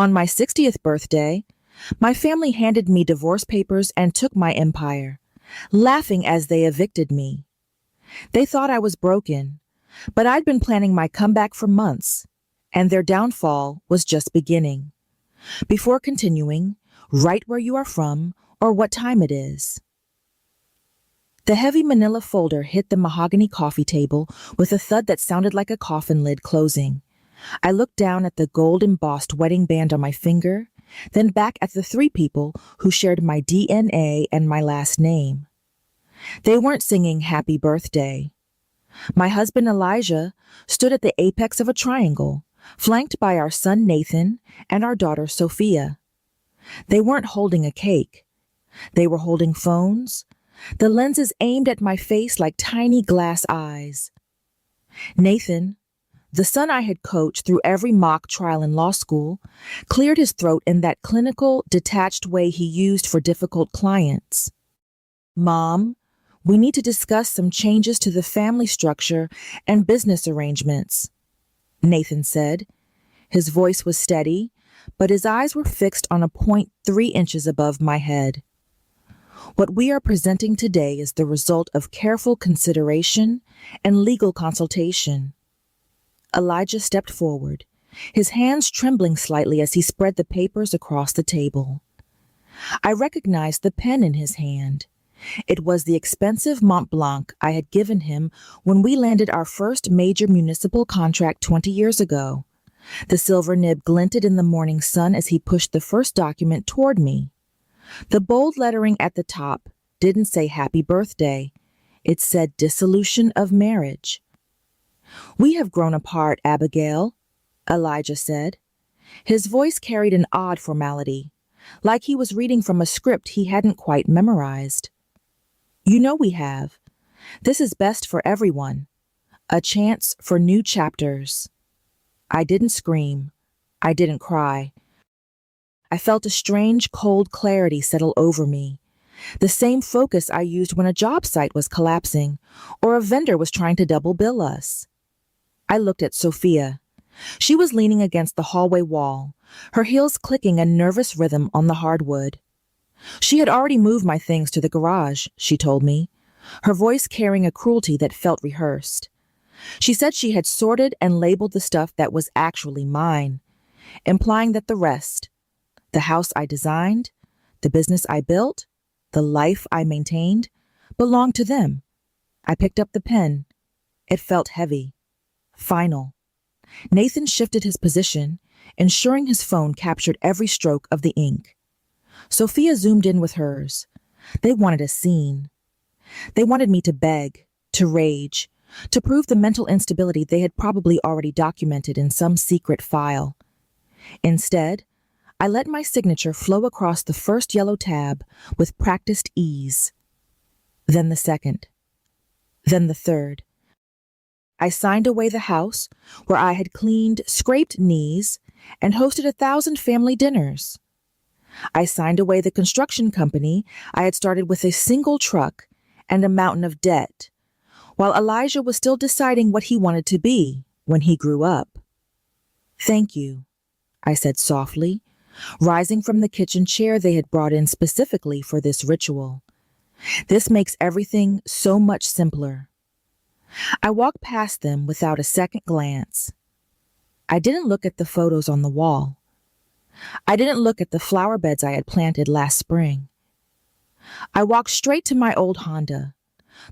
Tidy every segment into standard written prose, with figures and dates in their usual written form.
On my 60th birthday, my family handed me divorce papers and took my empire, laughing as they evicted me. They thought I was broken, but I'd been planning my comeback for months, and their downfall was just beginning. Before continuing, write where you are from or what time it is. The heavy manila folder hit the mahogany coffee table with a thud that sounded like a coffin lid closing. I looked down at the gold-embossed wedding band on my finger, then back at the three people who shared my DNA and my last name. They weren't singing happy birthday. My husband Elijah stood at the apex of a triangle, flanked by our son Nathan and our daughter Sophia. They weren't holding a cake. They were holding phones, the lenses aimed at my face like tiny glass eyes. Nathan, the son I had coached through every mock trial in law school, cleared his throat in that clinical, detached way he used for difficult clients. "Mom, we need to discuss some changes to the family structure and business arrangements," Nathan said. His voice was steady, but his eyes were fixed on a point 3 inches above my head. "What we are presenting today is the result of careful consideration and legal consultation." Elijah stepped forward, his hands trembling slightly as he spread the papers across the table. I recognized the pen in his hand. It was the expensive Mont Blanc I had given him when we landed our first major municipal contract 20 years ago. The silver nib glinted in the morning sun as he pushed the first document toward me. The bold lettering at the top didn't say happy birthday. It said dissolution of marriage. "We have grown apart, Abigail," Elijah said. His voice carried an odd formality, like he was reading from a script he hadn't quite memorized. "You know we have. This is best for everyone. A chance for new chapters." I didn't scream. I didn't cry. I felt a strange, cold clarity settle over me. The same focus I used when a job site was collapsing or a vendor was trying to double bill us. I looked at Sophia. She was leaning against the hallway wall, her heels clicking a nervous rhythm on the hardwood. She had already moved my things to the garage, she told me, her voice carrying a cruelty that felt rehearsed. She said she had sorted and labeled the stuff that was actually mine, implying that the rest, the house I designed, the business I built, the life I maintained, belonged to them. I picked up the pen. It felt heavy. Final. Nathan shifted his position, ensuring his phone captured every stroke of the ink. Sophia zoomed in with hers. They wanted a scene. They wanted me to beg, to rage, to prove the mental instability they had probably already documented in some secret file. Instead, I let my signature flow across the first yellow tab with practiced ease. Then the second. Then the third. I signed away the house where I had cleaned scraped knees and hosted 1,000 family dinners. I signed away the construction company I had started with a single truck and a mountain of debt, while Elijah was still deciding what he wanted to be when he grew up. "Thank you," I said softly, rising from the kitchen chair they had brought in specifically for this ritual. "This makes everything so much simpler." I walked past them without a second glance. I didn't look at the photos on the wall. I didn't look at the flower beds I had planted last spring. I walked straight to my old Honda,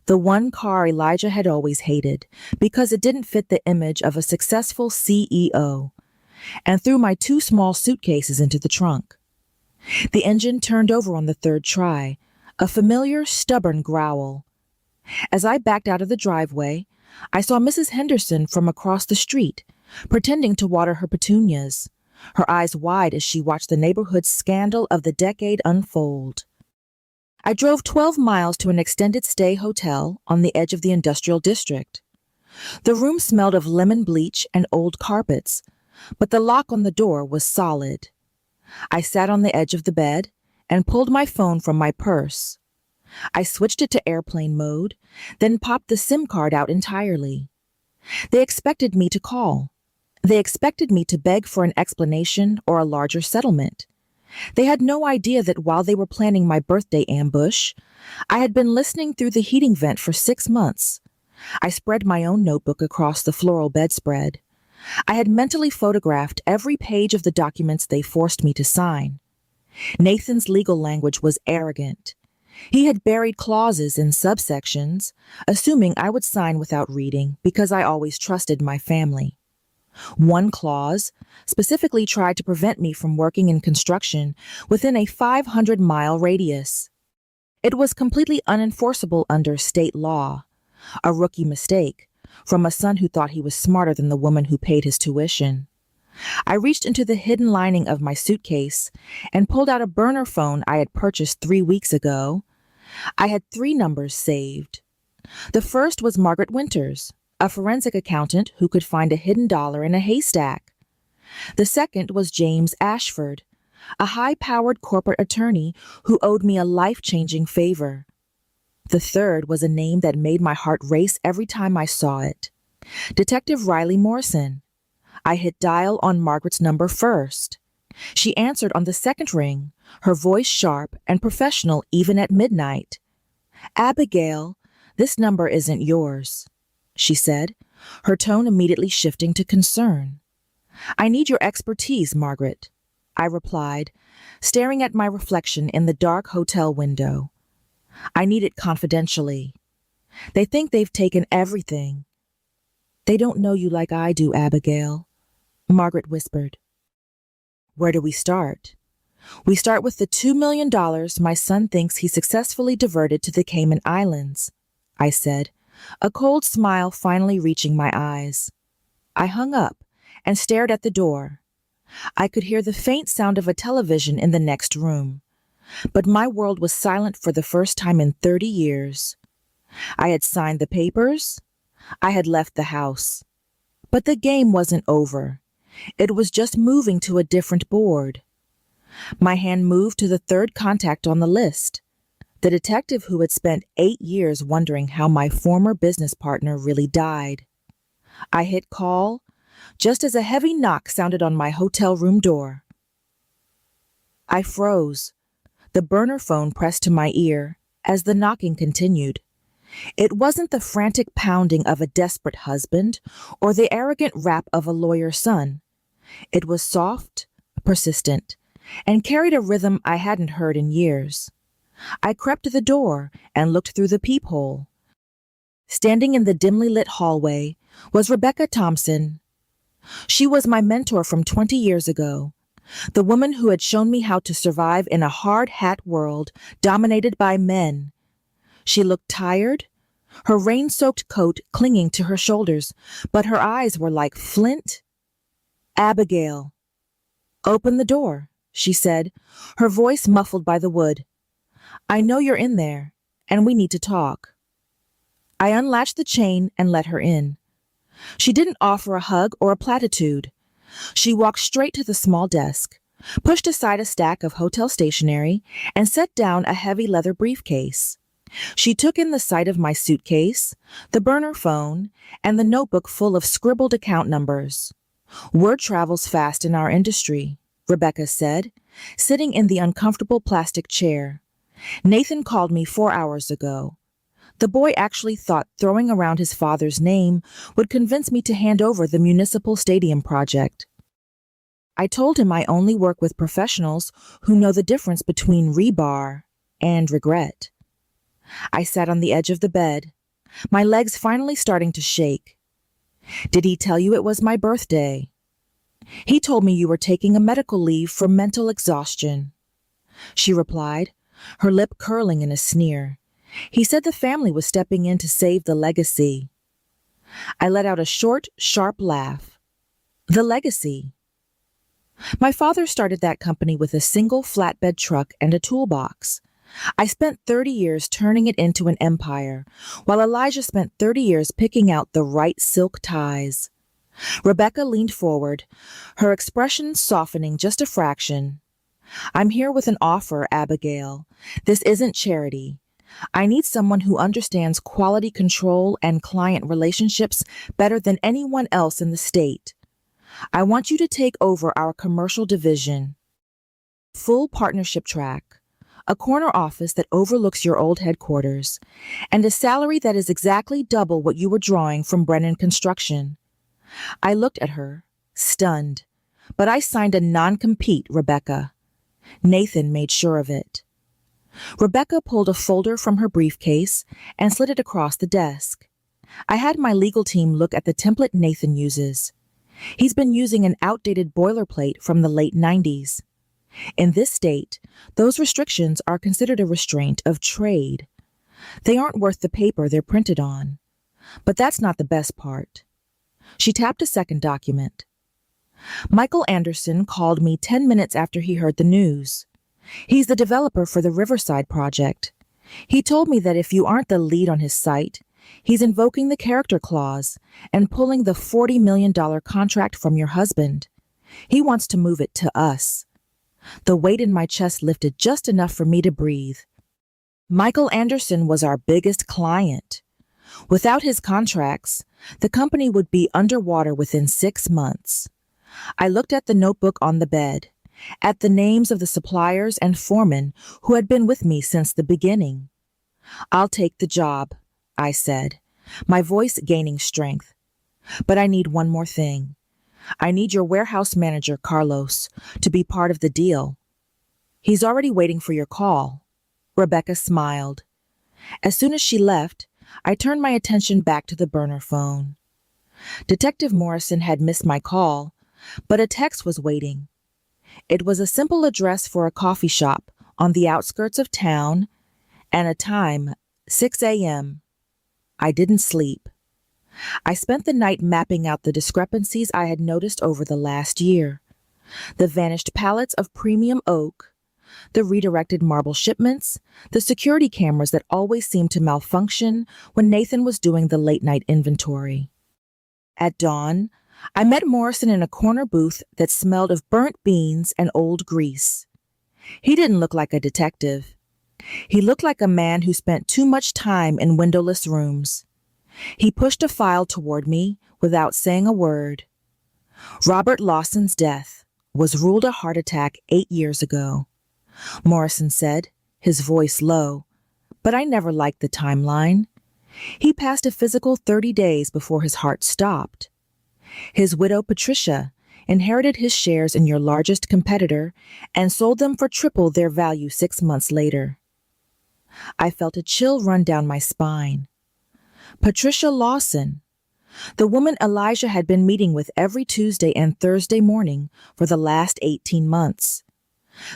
the one car Elijah had always hated because it didn't fit the image of a successful CEO, and threw my 2 small suitcases into the trunk. The engine turned over on the third try, a familiar, stubborn growl. As I backed out of the driveway, I saw Mrs. Henderson from across the street, pretending to water her petunias, her eyes wide as she watched the neighborhood's scandal of the decade unfold. I drove 12 miles to an extended stay hotel on the edge of the industrial district. The room smelled of lemon bleach and old carpets, but the lock on the door was solid. I sat on the edge of the bed and pulled my phone from my purse. I switched it to airplane mode, then popped the SIM card out entirely. They expected me to call, They expected me to beg for an explanation or a larger settlement. They had no idea that while they were planning my birthday ambush, I had been listening through the heating vent for 6 months. I spread my own notebook across the floral bedspread. I had mentally photographed every page of the documents they forced me to sign. Nathan's legal language was arrogant. He had buried clauses in subsections, assuming I would sign without reading because I always trusted my family. One clause specifically tried to prevent me from working in construction within a 500-mile radius. It was completely unenforceable under state law, a rookie mistake from a son who thought he was smarter than the woman who paid his tuition. I reached into the hidden lining of my suitcase and pulled out a burner phone I had purchased 3 weeks ago. I had 3 numbers saved. The first was Margaret Winters, a forensic accountant who could find a hidden dollar in a haystack. The second was James Ashford, a high-powered corporate attorney who owed me a life-changing favor. The third was a name that made my heart race every time I saw it. Detective Riley Morrison. I hit dial on Margaret's number first. She answered on the second ring, her voice sharp and professional even at midnight. "Abigail, this number isn't yours," she said, her tone immediately shifting to concern. "I need your expertise, Margaret," I replied, staring at my reflection in the dark hotel window. "I need it confidentially. They think they've taken everything." "They don't know you like I do, Abigail," Margaret whispered. "Where do we start?" "We start with the $2 million my son thinks he successfully diverted to the Cayman Islands," I said, a cold smile finally reaching my eyes. I hung up and stared at the door. I could hear the faint sound of a television in the next room, but my world was silent for the first time in 30 years. I had signed the papers. I had left the house. But the game wasn't over. It was just moving to a different board. My hand moved to the third contact on the list, the detective who had spent 8 years wondering how my former business partner really died. I hit call just as a heavy knock sounded on my hotel room door. I froze, the burner phone pressed to my ear as the knocking continued. It wasn't the frantic pounding of a desperate husband or the arrogant rap of a lawyer's son. It was soft, persistent, and carried a rhythm I hadn't heard in years. I crept to the door and looked through the peephole. Standing in the dimly lit hallway was Rebecca Thompson. She was my mentor from 20 years ago, the woman who had shown me how to survive in a hard-hat world dominated by men. She looked tired, her rain-soaked coat clinging to her shoulders, but her eyes were like flint. "Abigail." "Open the door," she said, her voice muffled by the wood. "I know you're in there, and we need to talk." I unlatched the chain and let her in. She didn't offer a hug or a platitude. She walked straight to the small desk, pushed aside a stack of hotel stationery, and set down a heavy leather briefcase. She took in the sight of my suitcase, the burner phone, and the notebook full of scribbled account numbers. "Word travels fast in our industry," Rebecca said, sitting in the uncomfortable plastic chair. "Nathan called me 4 hours ago. The boy actually thought throwing around his father's name would convince me to hand over the municipal stadium project. I told him I only work with professionals who know the difference between rebar and regret." I sat on the edge of the bed, my legs finally starting to shake. "Did he tell you it was my birthday?" "He told me you were taking a medical leave for mental exhaustion," she replied, her lip curling in a sneer. "He said the family was stepping in to save the legacy." I let out a short, sharp laugh. The legacy. My father started that company with a single flatbed truck and a toolbox. I spent 30 years turning it into an empire, while Elijah spent 30 years picking out the right silk ties. Rebecca leaned forward, her expression softening just a fraction. "I'm here with an offer, Abigail. This isn't charity. I need someone who understands quality control and client relationships better than anyone else in the state. I want you to take over our commercial division. Full partnership track, a corner office that overlooks your old headquarters, and a salary that is exactly double what you were drawing from Brennan Construction. I looked at her, stunned, but I signed a non-compete, Rebecca. Nathan made sure of it. Rebecca pulled a folder from her briefcase and slid it across the desk. I had my legal team look at the template Nathan uses. He's been using an outdated boilerplate from the late 90s. In this state, those restrictions are considered a restraint of trade. They aren't worth the paper they're printed on. But that's not the best part. She tapped a second document. Michael Anderson called me 10 minutes after he heard the news. He's the developer for the Riverside project. He told me that if you aren't the lead on his site, he's invoking the character clause and pulling the $40 million contract from your husband. He wants to move it to us. The weight in my chest lifted just enough for me to breathe. Michael Anderson was our biggest client. Without his contracts, the company would be underwater within 6 months. I looked at the notebook on the bed, at the names of the suppliers and foremen who had been with me since the beginning. I'll take the job, I said, my voice gaining strength. But I need one more thing. I need your warehouse manager, Carlos, to be part of the deal. He's already waiting for your call. Rebecca smiled. As soon as she left, I turned my attention back to the burner phone. Detective Morrison had missed my call, but a text was waiting. It was a simple address for a coffee shop on the outskirts of town and a time, 6 a.m. I didn't sleep. I spent the night mapping out the discrepancies I had noticed over the last year. The vanished pallets of premium oak, the redirected marble shipments, the security cameras that always seemed to malfunction when Nathan was doing the late-night inventory. At dawn, I met Morrison in a corner booth that smelled of burnt beans and old grease. He didn't look like a detective. He looked like a man who spent too much time in windowless rooms. He pushed a file toward me without saying a word. Robert Lawson's death was ruled a heart attack 8 years ago, Morrison said, his voice low, but I never liked the timeline. He passed a physical 30 days before his heart stopped. His widow, Patricia, inherited his shares in your largest competitor and sold them for triple their value 6 months later. I felt a chill run down my spine. Patricia Lawson, the woman Elijah had been meeting with every Tuesday and Thursday morning for the last 18 months.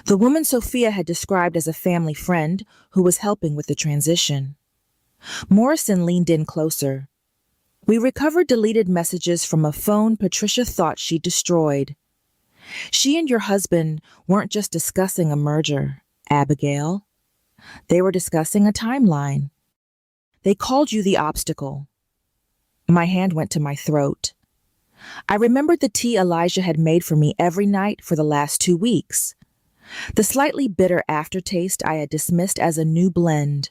The woman Sophia had described as a family friend who was helping with the transition. Morrison leaned in closer. We recovered deleted messages from a phone Patricia thought she'd destroyed. She and your husband weren't just discussing a merger, Abigail. They were discussing a timeline. They called you the obstacle. My hand went to my throat. I remembered the tea Elijah had made for me every night for the last 2 weeks. The slightly bitter aftertaste I had dismissed as a new blend.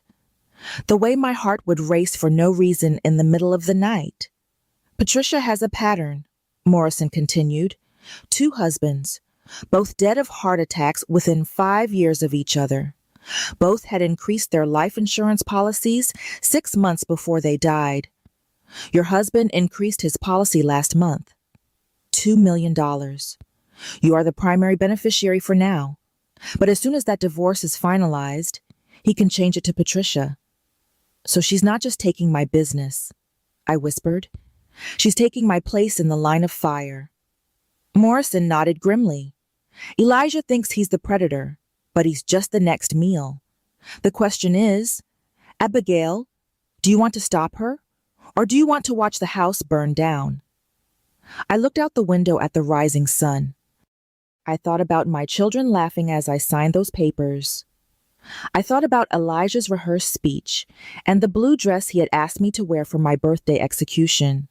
The way my heart would race for no reason in the middle of the night. Patricia has a pattern, Morrison continued. 2 husbands, both dead of heart attacks within 5 years of each other. Both had increased their life insurance policies 6 months before they died. Your husband increased his policy last month. $2 million. You are the primary beneficiary for now. But as soon as that divorce is finalized, he can change it to Patricia. So she's not just taking my business, I whispered. She's taking my place in the line of fire. Morrison nodded grimly. Elijah thinks he's the predator, but he's just the next meal. The question is, Abigail, do you want to stop her? Or do you want to watch the house burn down? I looked out the window at the rising sun. I thought about my children laughing as I signed those papers. I thought about Elijah's rehearsed speech and the blue dress he had asked me to wear for my birthday execution.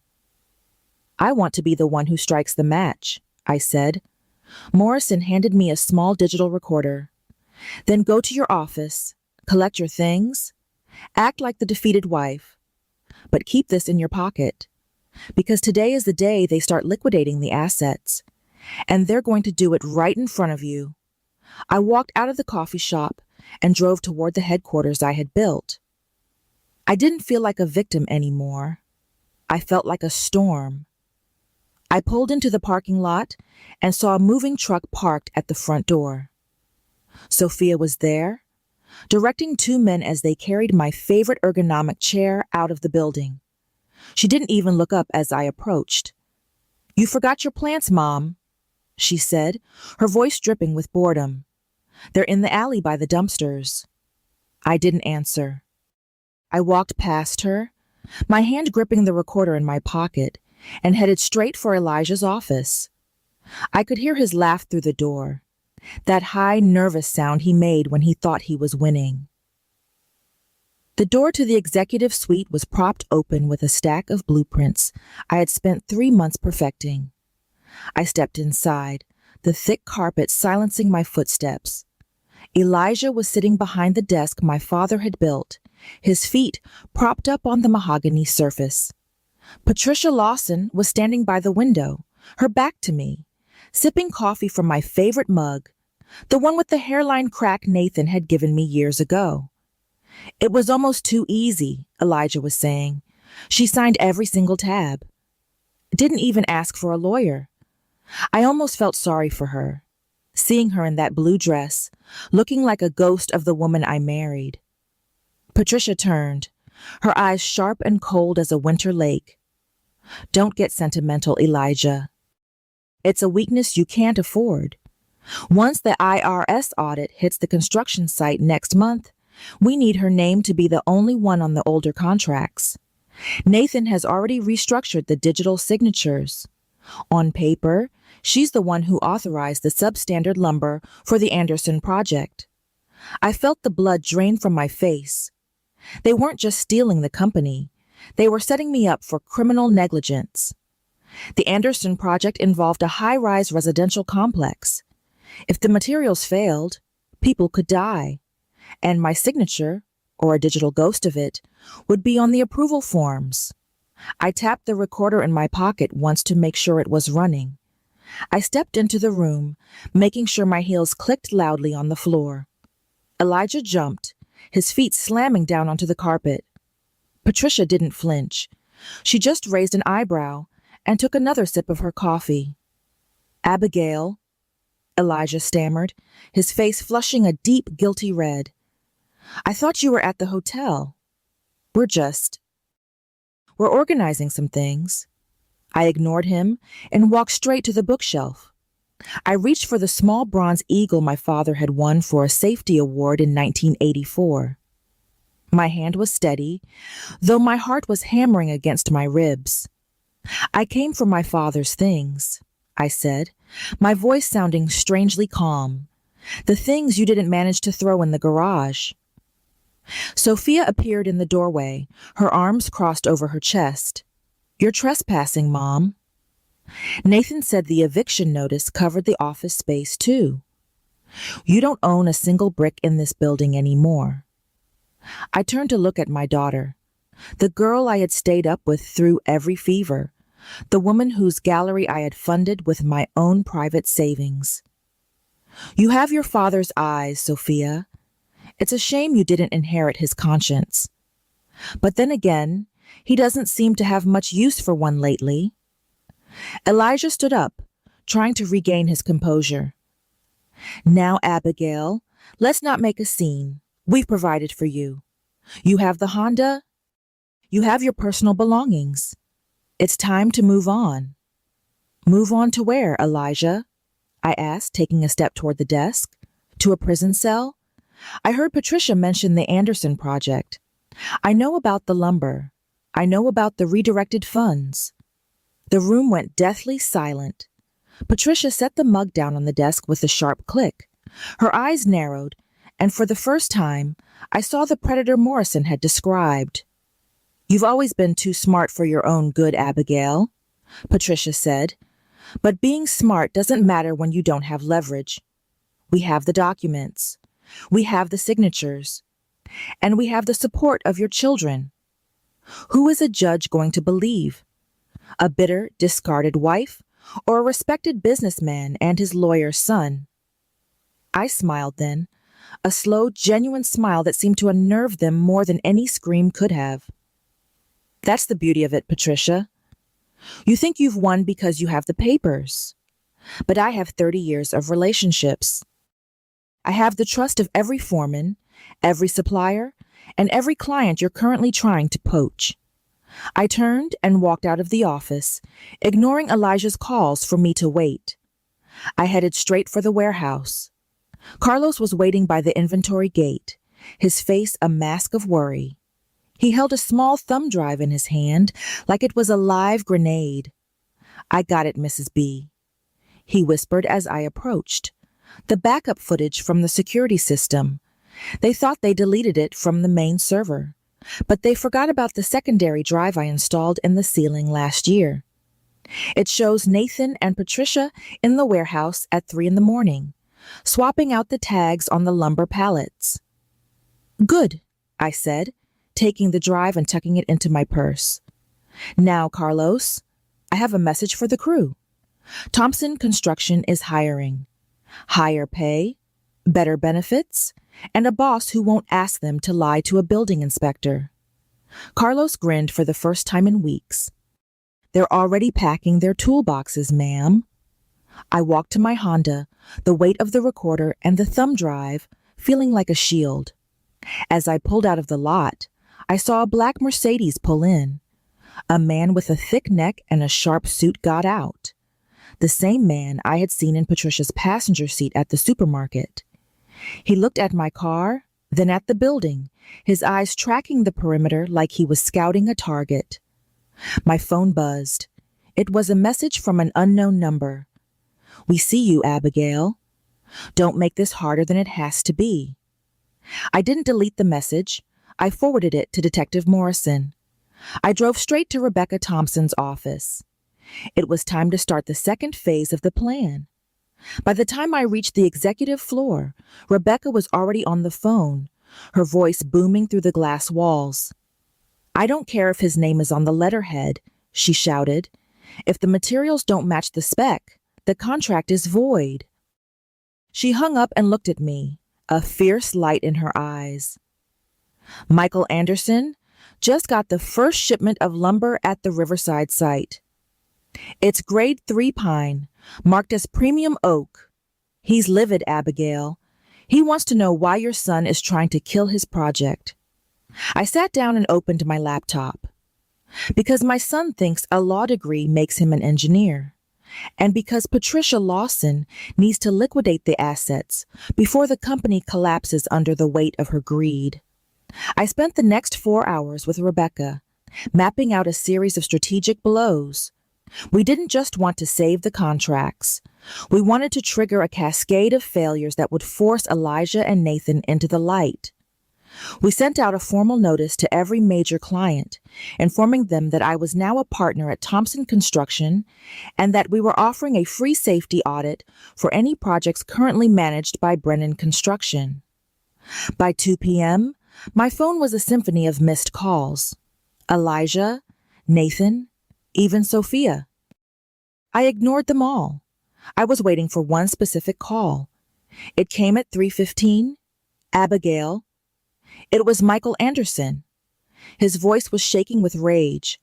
I want to be the one who strikes the match, I said. Morrison handed me a small digital recorder. Then go to your office, collect your things, act like the defeated wife. But keep this in your pocket. because today is the day they start liquidating the assets, and they're going to do it right in front of you. I walked out of the coffee shop and drove toward the headquarters I had built. I didn't feel like a victim anymore. I felt like a storm. I pulled into the parking lot and saw a moving truck parked at the front door. Sophia was there, directing two men as they carried my favorite ergonomic chair out of the building. She didn't even look up as I approached. "You forgot your plants, Mom," she said, her voice dripping with boredom. "They're in the alley by the dumpsters." I didn't answer. I walked past her, my hand gripping the recorder in my pocket, and headed straight for Elijah's office. I could hear his laugh through the door, that high, nervous sound he made when he thought he was winning. The door to the executive suite was propped open with a stack of blueprints I had spent 3 months perfecting. I stepped inside, the thick carpet silencing my footsteps. Elijah was sitting behind the desk my father had built, his feet propped up on the mahogany surface. Patricia Lawson was standing by the window, her back to me, sipping coffee from my favorite mug, the one with the hairline crack Nathan had given me years ago. "It was almost too easy," Elijah was saying. "She signed every single tab. Didn't even ask for a lawyer." I almost felt sorry for her, seeing her in that blue dress, looking like a ghost of the woman I married. Patricia turned, her eyes sharp and cold as a winter lake. "Don't get sentimental, Elijah. It's a weakness you can't afford. Once the IRS audit hits the construction site next month, we need her name to be the only one on the older contracts. Nathan has already restructured the digital signatures. On paper, she's the one who authorized the substandard lumber for the Anderson project." I felt the blood drain from my face. They weren't just stealing the company. They were setting me up for criminal negligence. The Anderson project involved a high-rise residential complex. If the materials failed, people could die, and my signature, or a digital ghost of it, would be on the approval forms. I tapped the recorder in my pocket once to make sure it was running. I stepped into the room, making sure my heels clicked loudly on the floor. Elijah jumped, his feet slamming down onto the carpet. Patricia didn't flinch. She just raised an eyebrow and took another sip of her coffee. "Abigail," Elijah stammered, his face flushing a deep, guilty red. "I thought you were at the hotel. We're organizing some things." I ignored him and walked straight to the bookshelf. I reached for the small bronze eagle my father had won for a safety award in 1984. My hand was steady, though my heart was hammering against my ribs. "I came for my father's things," I said, my voice sounding strangely calm. "The things you didn't manage to throw in the garage." Sophia appeared in the doorway, her arms crossed over her chest. "You're trespassing, Mom." Nathan said the eviction notice covered the office space too. "You don't own a single brick in this building anymore." I turned to look at my daughter, the girl I had stayed up with through every fever, the woman whose gallery I had funded with my own private savings. "You have your father's eyes, Sophia. It's a shame you didn't inherit his conscience. But then again, he doesn't seem to have much use for one lately." Elijah stood up, trying to regain his composure. "Now, Abigail, let's not make a scene. We've provided for you. You have the Honda. You have your personal belongings. It's time to move on." "Move on to where, Elijah?" I asked, taking a step toward the desk. "To a prison cell? I heard Patricia mention the Anderson project. I know about the lumber. I know about the redirected funds." The room went deathly silent. Patricia set the mug down on the desk with a sharp click. Her eyes narrowed, and for the first time, I saw the predator Morrison had described. "You've always been too smart for your own good, Abigail," Patricia said. "But being smart doesn't matter when you don't have leverage. We have the documents. We have the signatures. And we have the support of your children. Who is a judge going to believe? A bitter, discarded wife, or a respected businessman and his lawyer's son? I smiled then, a slow, genuine smile that seemed to unnerve them more than any scream could have. That's the beauty of it, Patricia. You think you've won because you have the papers. But I have 30 years of relationships. I have the trust of every foreman, every supplier, and every client you're currently trying to poach. I turned and walked out of the office, ignoring Elijah's calls for me to wait. I headed straight for the warehouse. Carlos was waiting by the inventory gate, his face a mask of worry. He held a small thumb drive in his hand like it was a live grenade. "I got it, Mrs. B," he whispered as I approached. "The backup footage from the security system. They thought they deleted it from the main server, but they forgot about the secondary drive I installed in the ceiling last year. It shows Nathan and Patricia in the warehouse at 3 in the morning, swapping out the tags on the lumber pallets." "Good," I said, taking the drive and tucking it into my purse. "Now, Carlos, I have a message for the crew. Thompson Construction is hiring. Higher pay, better benefits, and a boss who won't ask them to lie to a building inspector." Carlos grinned for the first time in weeks. "They're already packing their toolboxes, ma'am." I walked to my Honda, the weight of the recorder and the thumb drive feeling like a shield. As I pulled out of the lot, I saw a black Mercedes pull in. A man with a thick neck and a sharp suit got out. The same man I had seen in Patricia's passenger seat at the supermarket. He looked at my car, then at the building, his eyes tracking the perimeter like he was scouting a target. My phone buzzed. It was a message from an unknown number. "We see you, Abigail. Don't make this harder than it has to be." I didn't delete the message. I forwarded it to Detective Morrison. I drove straight to Rebecca Thompson's office. It was time to start the second phase of the plan. By the time I reached the executive floor, Rebecca was already on the phone, her voice booming through the glass walls. "I don't care if his name is on the letterhead," she shouted. "If the materials don't match the spec, the contract is void." She hung up and looked at me, a fierce light in her eyes. "Michael Anderson just got the first shipment of lumber at the Riverside site. It's grade 3 pine, marked as premium oak. He's livid, Abigail. He wants to know why your son is trying to kill his project." I sat down and opened my laptop. "Because my son thinks a law degree makes him an engineer. And because Patricia Lawson needs to liquidate the assets before the company collapses under the weight of her greed." I spent the next 4 hours with Rebecca, mapping out a series of strategic blows. We didn't just want to save the contracts. We wanted to trigger a cascade of failures that would force Elijah and Nathan into the light. We sent out a formal notice to every major client, informing them that I was now a partner at Thompson Construction and that we were offering a free safety audit for any projects currently managed by Brennan Construction. By 2 p.m., my phone was a symphony of missed calls. Elijah, Nathan, even Sophia. I ignored them all. I was waiting for one specific call. It came at 3:15. "Abigail." It was Michael Anderson. His voice was shaking with rage.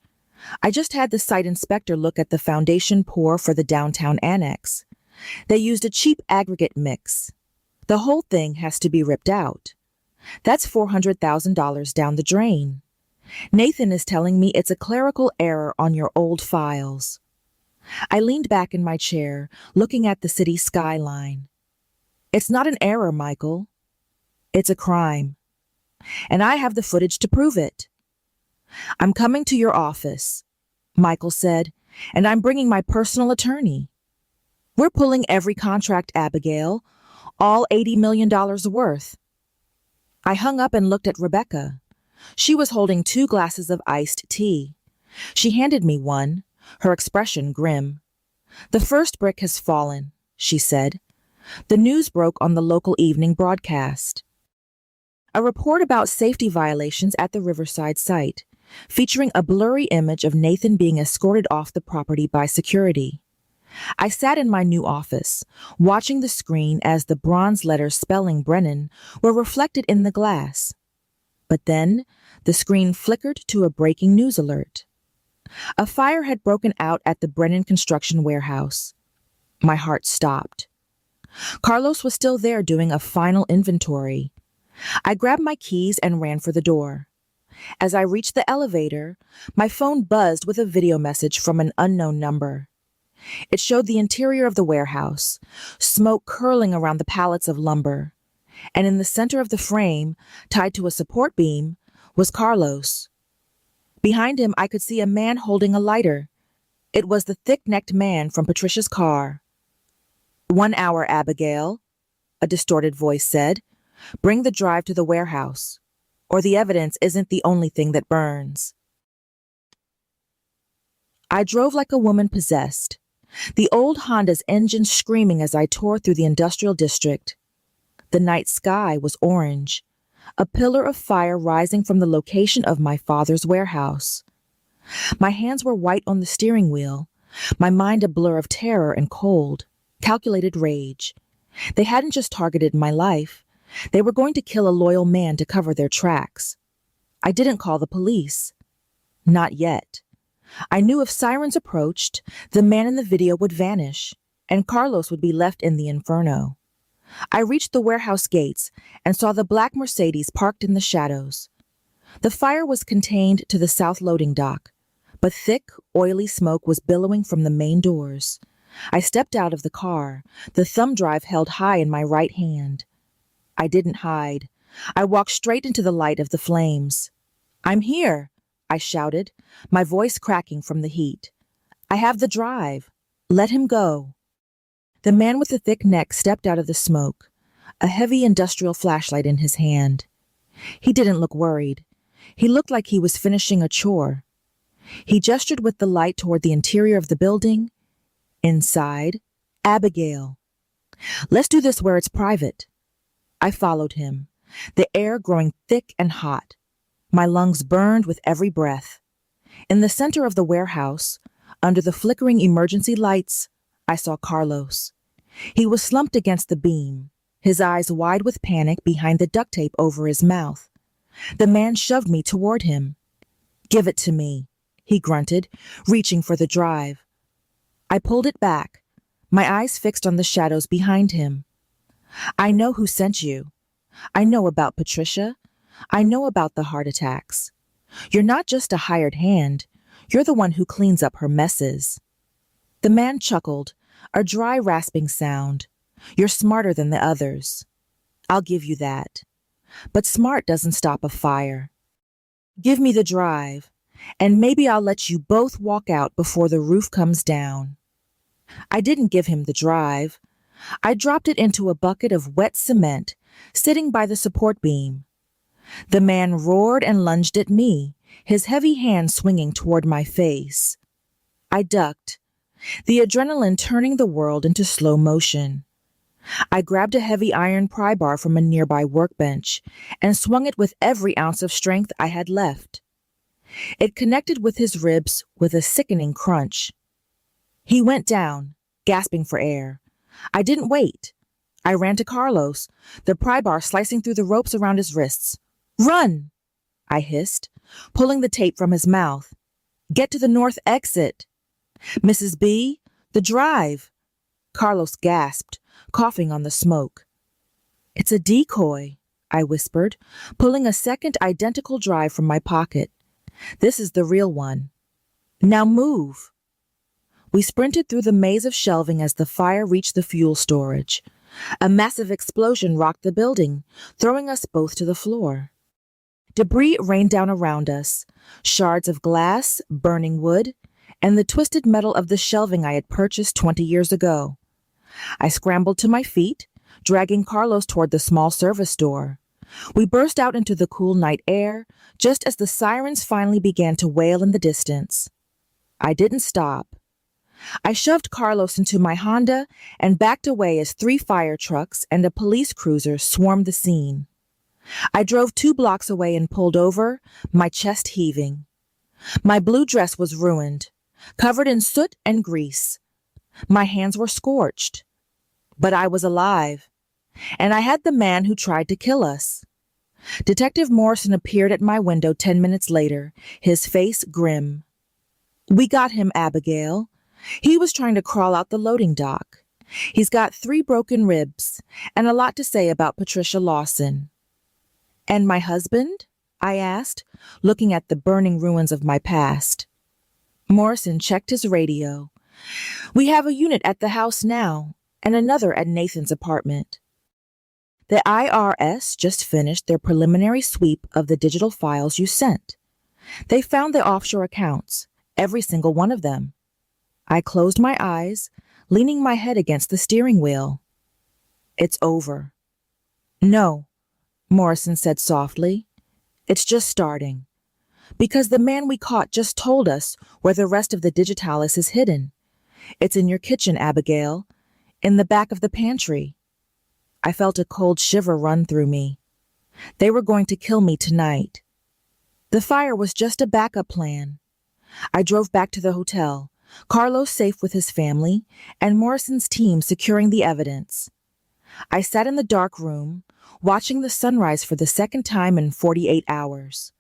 I just had the site inspector look at the foundation pour for the downtown annex. They used a cheap aggregate mix. The whole thing has to be ripped out. That's $400,000 down the drain. Nathan is telling me it's a clerical error on your old files. I leaned back in my chair, looking at the city skyline. "It's not an error, Michael. It's a crime. And I have the footage to prove it." "I'm coming to your office," Michael said, "and I'm bringing my personal attorney. We're pulling every contract, Abigail, all $80 million worth." I hung up and looked at Rebecca. She was holding 2 glasses of iced tea. She handed me one, her expression grim. "The first brick has fallen," she said. "The news broke on the local evening broadcast. A report about safety violations at the Riverside site. featuring a blurry image of Nathan being escorted off the property by security. I sat in my new office, watching the screen as the bronze letters spelling Brennan were reflected in the glass. But then, the screen flickered to a breaking news alert. A fire had broken out at the Brennan construction warehouse. My heart stopped. Carlos was still there doing a final inventory. I grabbed my keys and ran for the door. As I reached the elevator, my phone buzzed with a video message from an unknown number. It showed the interior of the warehouse, smoke curling around the pallets of lumber. And in the center of the frame, tied to a support beam, was Carlos. Behind him, I could see a man holding a lighter. It was the thick-necked man from Patricia's car. 1 hour, Abigail, a distorted voice said. Bring the drive to the warehouse, or the evidence isn't the only thing that burns. I drove like a woman possessed, the old Honda's engine screaming as I tore through the industrial district. The night sky was orange, a pillar of fire rising from the location of my father's warehouse. My hands were white on the steering wheel, my mind a blur of terror and cold, calculated rage. They hadn't just targeted my life. They were going to kill a loyal man to cover their tracks. I didn't call the police. Not yet. I knew if sirens approached, the man in the video would vanish, and Carlos would be left in the inferno. I reached the warehouse gates and saw the black Mercedes parked in the shadows. The fire was contained to the south loading dock, but thick, oily smoke was billowing from the main doors. I stepped out of the car, the thumb drive held high in my right hand. I didn't hide. I walked straight into the light of the flames. I'm here, I shouted, my voice cracking from the heat. I have the drive. Let him go. The man with the thick neck stepped out of the smoke, a heavy industrial flashlight in his hand. He didn't look worried. He looked like he was finishing a chore. He gestured with the light toward the interior of the building. Inside, Abigail. Let's do this where it's private. I followed him, the air growing thick and hot. My lungs burned with every breath. In the center of the warehouse, under the flickering emergency lights, I saw Carlos. He was slumped against the beam, his eyes wide with panic behind the duct tape over his mouth. The man shoved me toward him. Give it to me, he grunted, reaching for the drive. I pulled it back, my eyes fixed on the shadows behind him. I know who sent you. I know about Patricia. I know about the heart attacks. You're not just a hired hand. You're the one who cleans up her messes. The man chuckled, a dry rasping sound. You're smarter than the others. I'll give you that. But smart doesn't stop a fire. Give me the drive, and maybe I'll let you both walk out before the roof comes down. I didn't give him the drive. I dropped it into a bucket of wet cement, sitting by the support beam. The man roared and lunged at me, his heavy hand swinging toward my face. I ducked, the adrenaline turning the world into slow motion. I grabbed a heavy iron pry bar from a nearby workbench and swung it with every ounce of strength I had left. It connected with his ribs with a sickening crunch. He went down, gasping for air. I didn't wait. I ran to Carlos, the pry bar slicing through the ropes around his wrists. Run! I hissed, pulling the tape from his mouth. Get to the north exit. Mrs. B, the drive. Carlos gasped, coughing on the smoke. It's a decoy, I whispered, pulling a second identical drive from my pocket. This is the real one. Now move. We sprinted through the maze of shelving as the fire reached the fuel storage. A massive explosion rocked the building, throwing us both to the floor. Debris rained down around us, shards of glass, burning wood, and the twisted metal of the shelving I had purchased 20 years ago. I scrambled to my feet, dragging Carlos toward the small service door. We burst out into the cool night air, just as the sirens finally began to wail in the distance. I didn't stop. I shoved Carlos into my Honda and backed away as 3 fire trucks and a police cruiser swarmed the scene. I drove 2 blocks away and pulled over, my chest heaving. My blue dress was ruined, covered in soot and grease. My hands were scorched. But I was alive, and I had the man who tried to kill us. Detective Morrison appeared at my window 10 minutes later, his face grim. "We got him, Abigail. He was trying to crawl out the loading dock. He's got 3 broken ribs and a lot to say about Patricia Lawson." "And my husband?" I asked, looking at the burning ruins of my past. Morrison checked his radio. "We have a unit at the house now, and another at Nathan's apartment. The IRS just finished their preliminary sweep of the digital files you sent. They found the offshore accounts, every single one of them." I closed my eyes, leaning my head against the steering wheel. "It's over." "No," Morrison said softly. "It's just starting. Because the man we caught just told us where the rest of the digitalis is hidden. It's in your kitchen, Abigail, in the back of the pantry." I felt a cold shiver run through me. They were going to kill me tonight. The fire was just a backup plan. I drove back to the hotel, Carlos safe with his family, and Morrison's team securing the evidence. I sat in the dark room, watching the sunrise for the second time in 48 hours.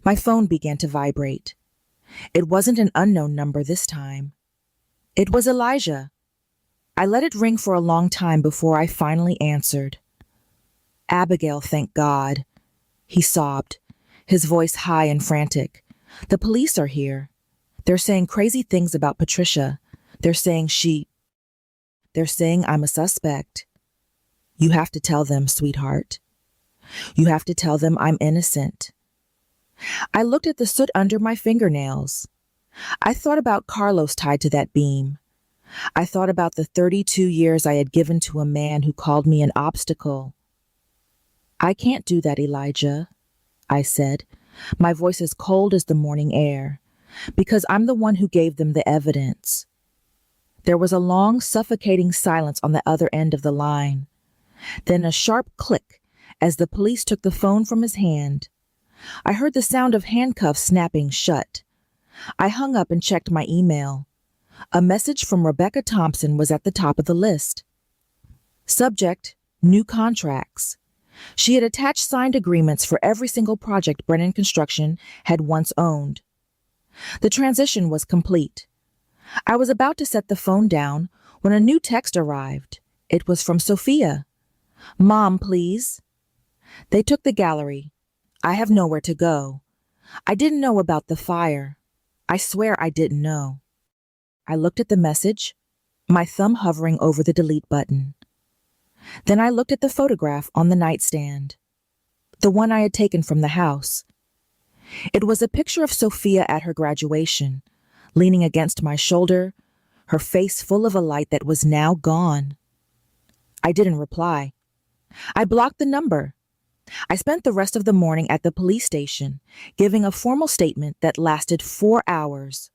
My phone began to vibrate. It wasn't an unknown number this time. It was Elijah. I let it ring for a long time before I finally answered. "Abigail, thank God," he sobbed, his voice high and frantic. "The police are here. They're saying crazy things about Patricia. They're saying I'm a suspect. You have to tell them, sweetheart. You have to tell them I'm innocent." I looked at the soot under my fingernails. I thought about Carlos tied to that beam. I thought about the 32 years I had given to a man who called me an obstacle. "I can't do that, Elijah," I said, my voice as cold as the morning air, "because I'm the one who gave them the evidence." There was a long, suffocating silence on the other end of the line. Then a sharp click as the police took the phone from his hand. I heard the sound of handcuffs snapping shut. I hung up and checked my email. A message from Rebecca Thompson was at the top of the list. Subject: new contracts. She had attached signed agreements for every single project Brennan Construction had once owned. The transition was complete. I was about to set the phone down when a new text arrived. It was from Sophia. "Mom, please." They took the gallery. I have nowhere to go. I didn't know about the fire. I swear I didn't know. I looked at the message, my thumb hovering over the delete button. Then I looked at the photograph on the nightstand, the one I had taken from the house. It was a picture of Sophia at her graduation, leaning against my shoulder, her face full of a light that was now gone. I didn't reply. I blocked the number. I spent the rest of the morning at the police station, giving a formal statement that lasted 4 hours.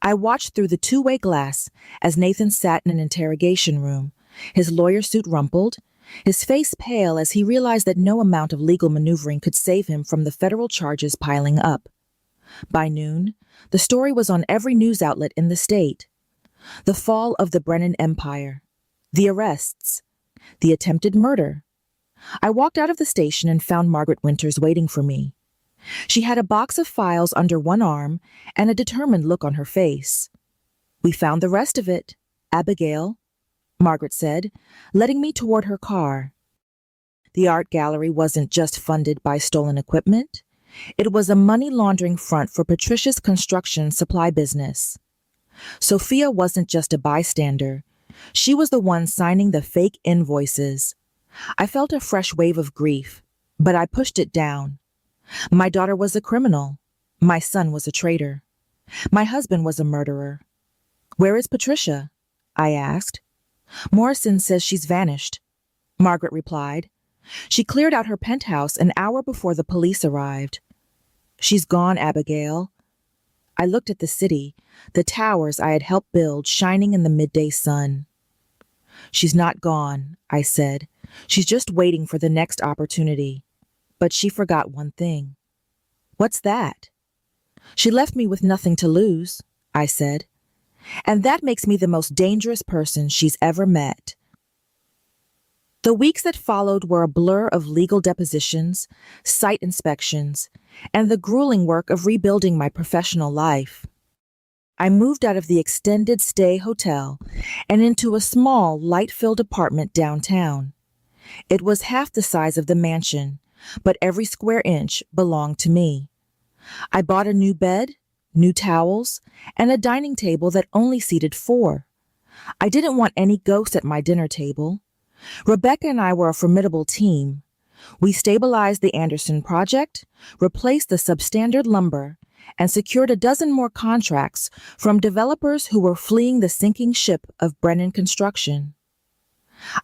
I watched through the two-way glass as Nathan sat in an interrogation room, his lawyer suit rumpled, his face pale as he realized that no amount of legal maneuvering could save him from the federal charges piling up. By noon, the story was on every news outlet in the state. The fall of the Brennan Empire, the arrests, the attempted murder. I walked out of the station and found Margaret Winters waiting for me. She had a box of files under one arm and a determined look on her face. "We found the rest of it, Abigail," Margaret said, letting me toward her car. The art gallery wasn't just funded by stolen equipment. It was a money laundering front for Patricia's construction supply business. Sophia wasn't just a bystander. She was the one signing the fake invoices. I felt a fresh wave of grief, but I pushed it down. My daughter was a criminal. My son was a traitor. My husband was a murderer. "Where is Patricia?" I asked. "Morrison says she's vanished," Margaret replied. "She cleared out her penthouse an hour before the police arrived." "She's gone, Abigail." I looked at the city, the towers I had helped build shining in the midday sun. "She's not gone," I said. "She's just waiting for the next opportunity." But she forgot one thing. "What's that?" She left me with nothing to lose, I said. And that makes me the most dangerous person she's ever met. The weeks that followed were a blur of legal depositions, site inspections, and the grueling work of rebuilding my professional life. I moved out of the extended stay hotel and into a small, light-filled apartment downtown. It was half the size of the mansion, but every square inch belonged to me. I bought a new bed, new towels, and a dining table that only seated 4. I didn't want any ghosts at my dinner table. Rebecca and I were a formidable team. We stabilized the Anderson project, replaced the substandard lumber, and secured a dozen more contracts from developers who were fleeing the sinking ship of Brennan Construction.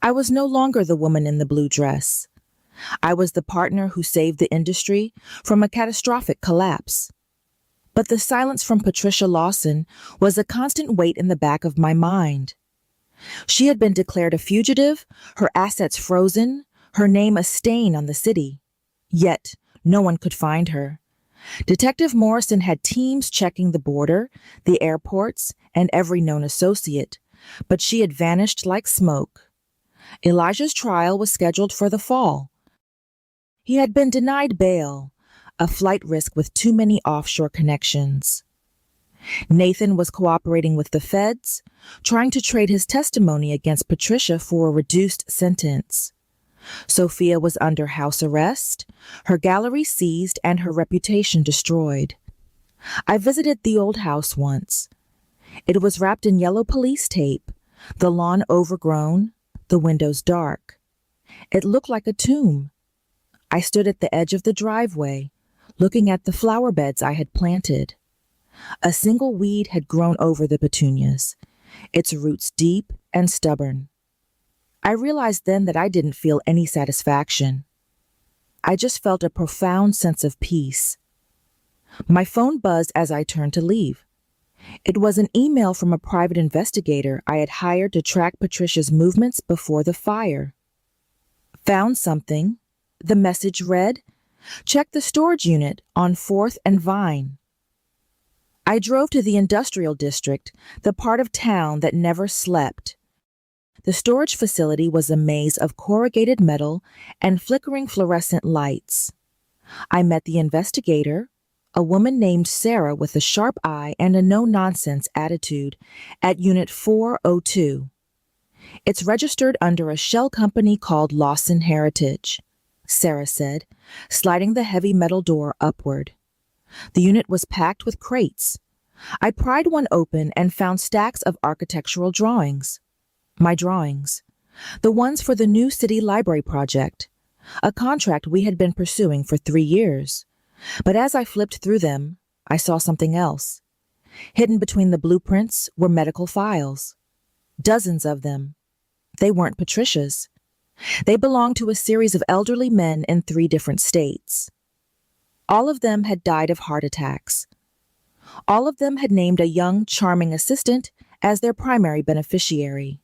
I was no longer the woman in the blue dress. I was the partner who saved the industry from a catastrophic collapse. But the silence from Patricia Lawson was a constant weight in the back of my mind. She had been declared a fugitive, her assets frozen, her name a stain on the city. Yet, no one could find her. Detective Morrison had teams checking the border, the airports, and every known associate, but she had vanished like smoke. Elijah's trial was scheduled for the fall. He had been denied bail, a flight risk with too many offshore connections. Nathan was cooperating with the feds, trying to trade his testimony against Patricia for a reduced sentence. Sophia was under house arrest, her gallery seized, and her reputation destroyed. I visited the old house once. It was wrapped in yellow police tape, the lawn overgrown, the windows dark. It looked like a tomb. I stood at the edge of the driveway, looking at the flower beds I had planted. A single weed had grown over the petunias, its roots deep and stubborn. I realized then that I didn't feel any satisfaction. I just felt a profound sense of peace. My phone buzzed as I turned to leave. It was an email from a private investigator I had hired to track Patricia's movements before the fire. Found something. The message read, "Check the storage unit on 4th and Vine." I drove to the industrial district, the part of town that never slept. The storage facility was a maze of corrugated metal and flickering fluorescent lights. I met the investigator, a woman named Sarah with a sharp eye and a no-nonsense attitude, at Unit 402. It's registered under a shell company called Lawson Heritage, Sarah said, sliding the heavy metal door upward. The unit was packed with crates. I pried one open and found stacks of architectural drawings. My drawings. The ones for the new city library project, a contract we had been pursuing for 3 years. But as I flipped through them, I saw something else. Hidden between the blueprints were medical files. Dozens of them. They weren't Patricia's. They belonged to a series of elderly men in 3 different states. All of them had died of heart attacks. All of them had named a young, charming assistant as their primary beneficiary.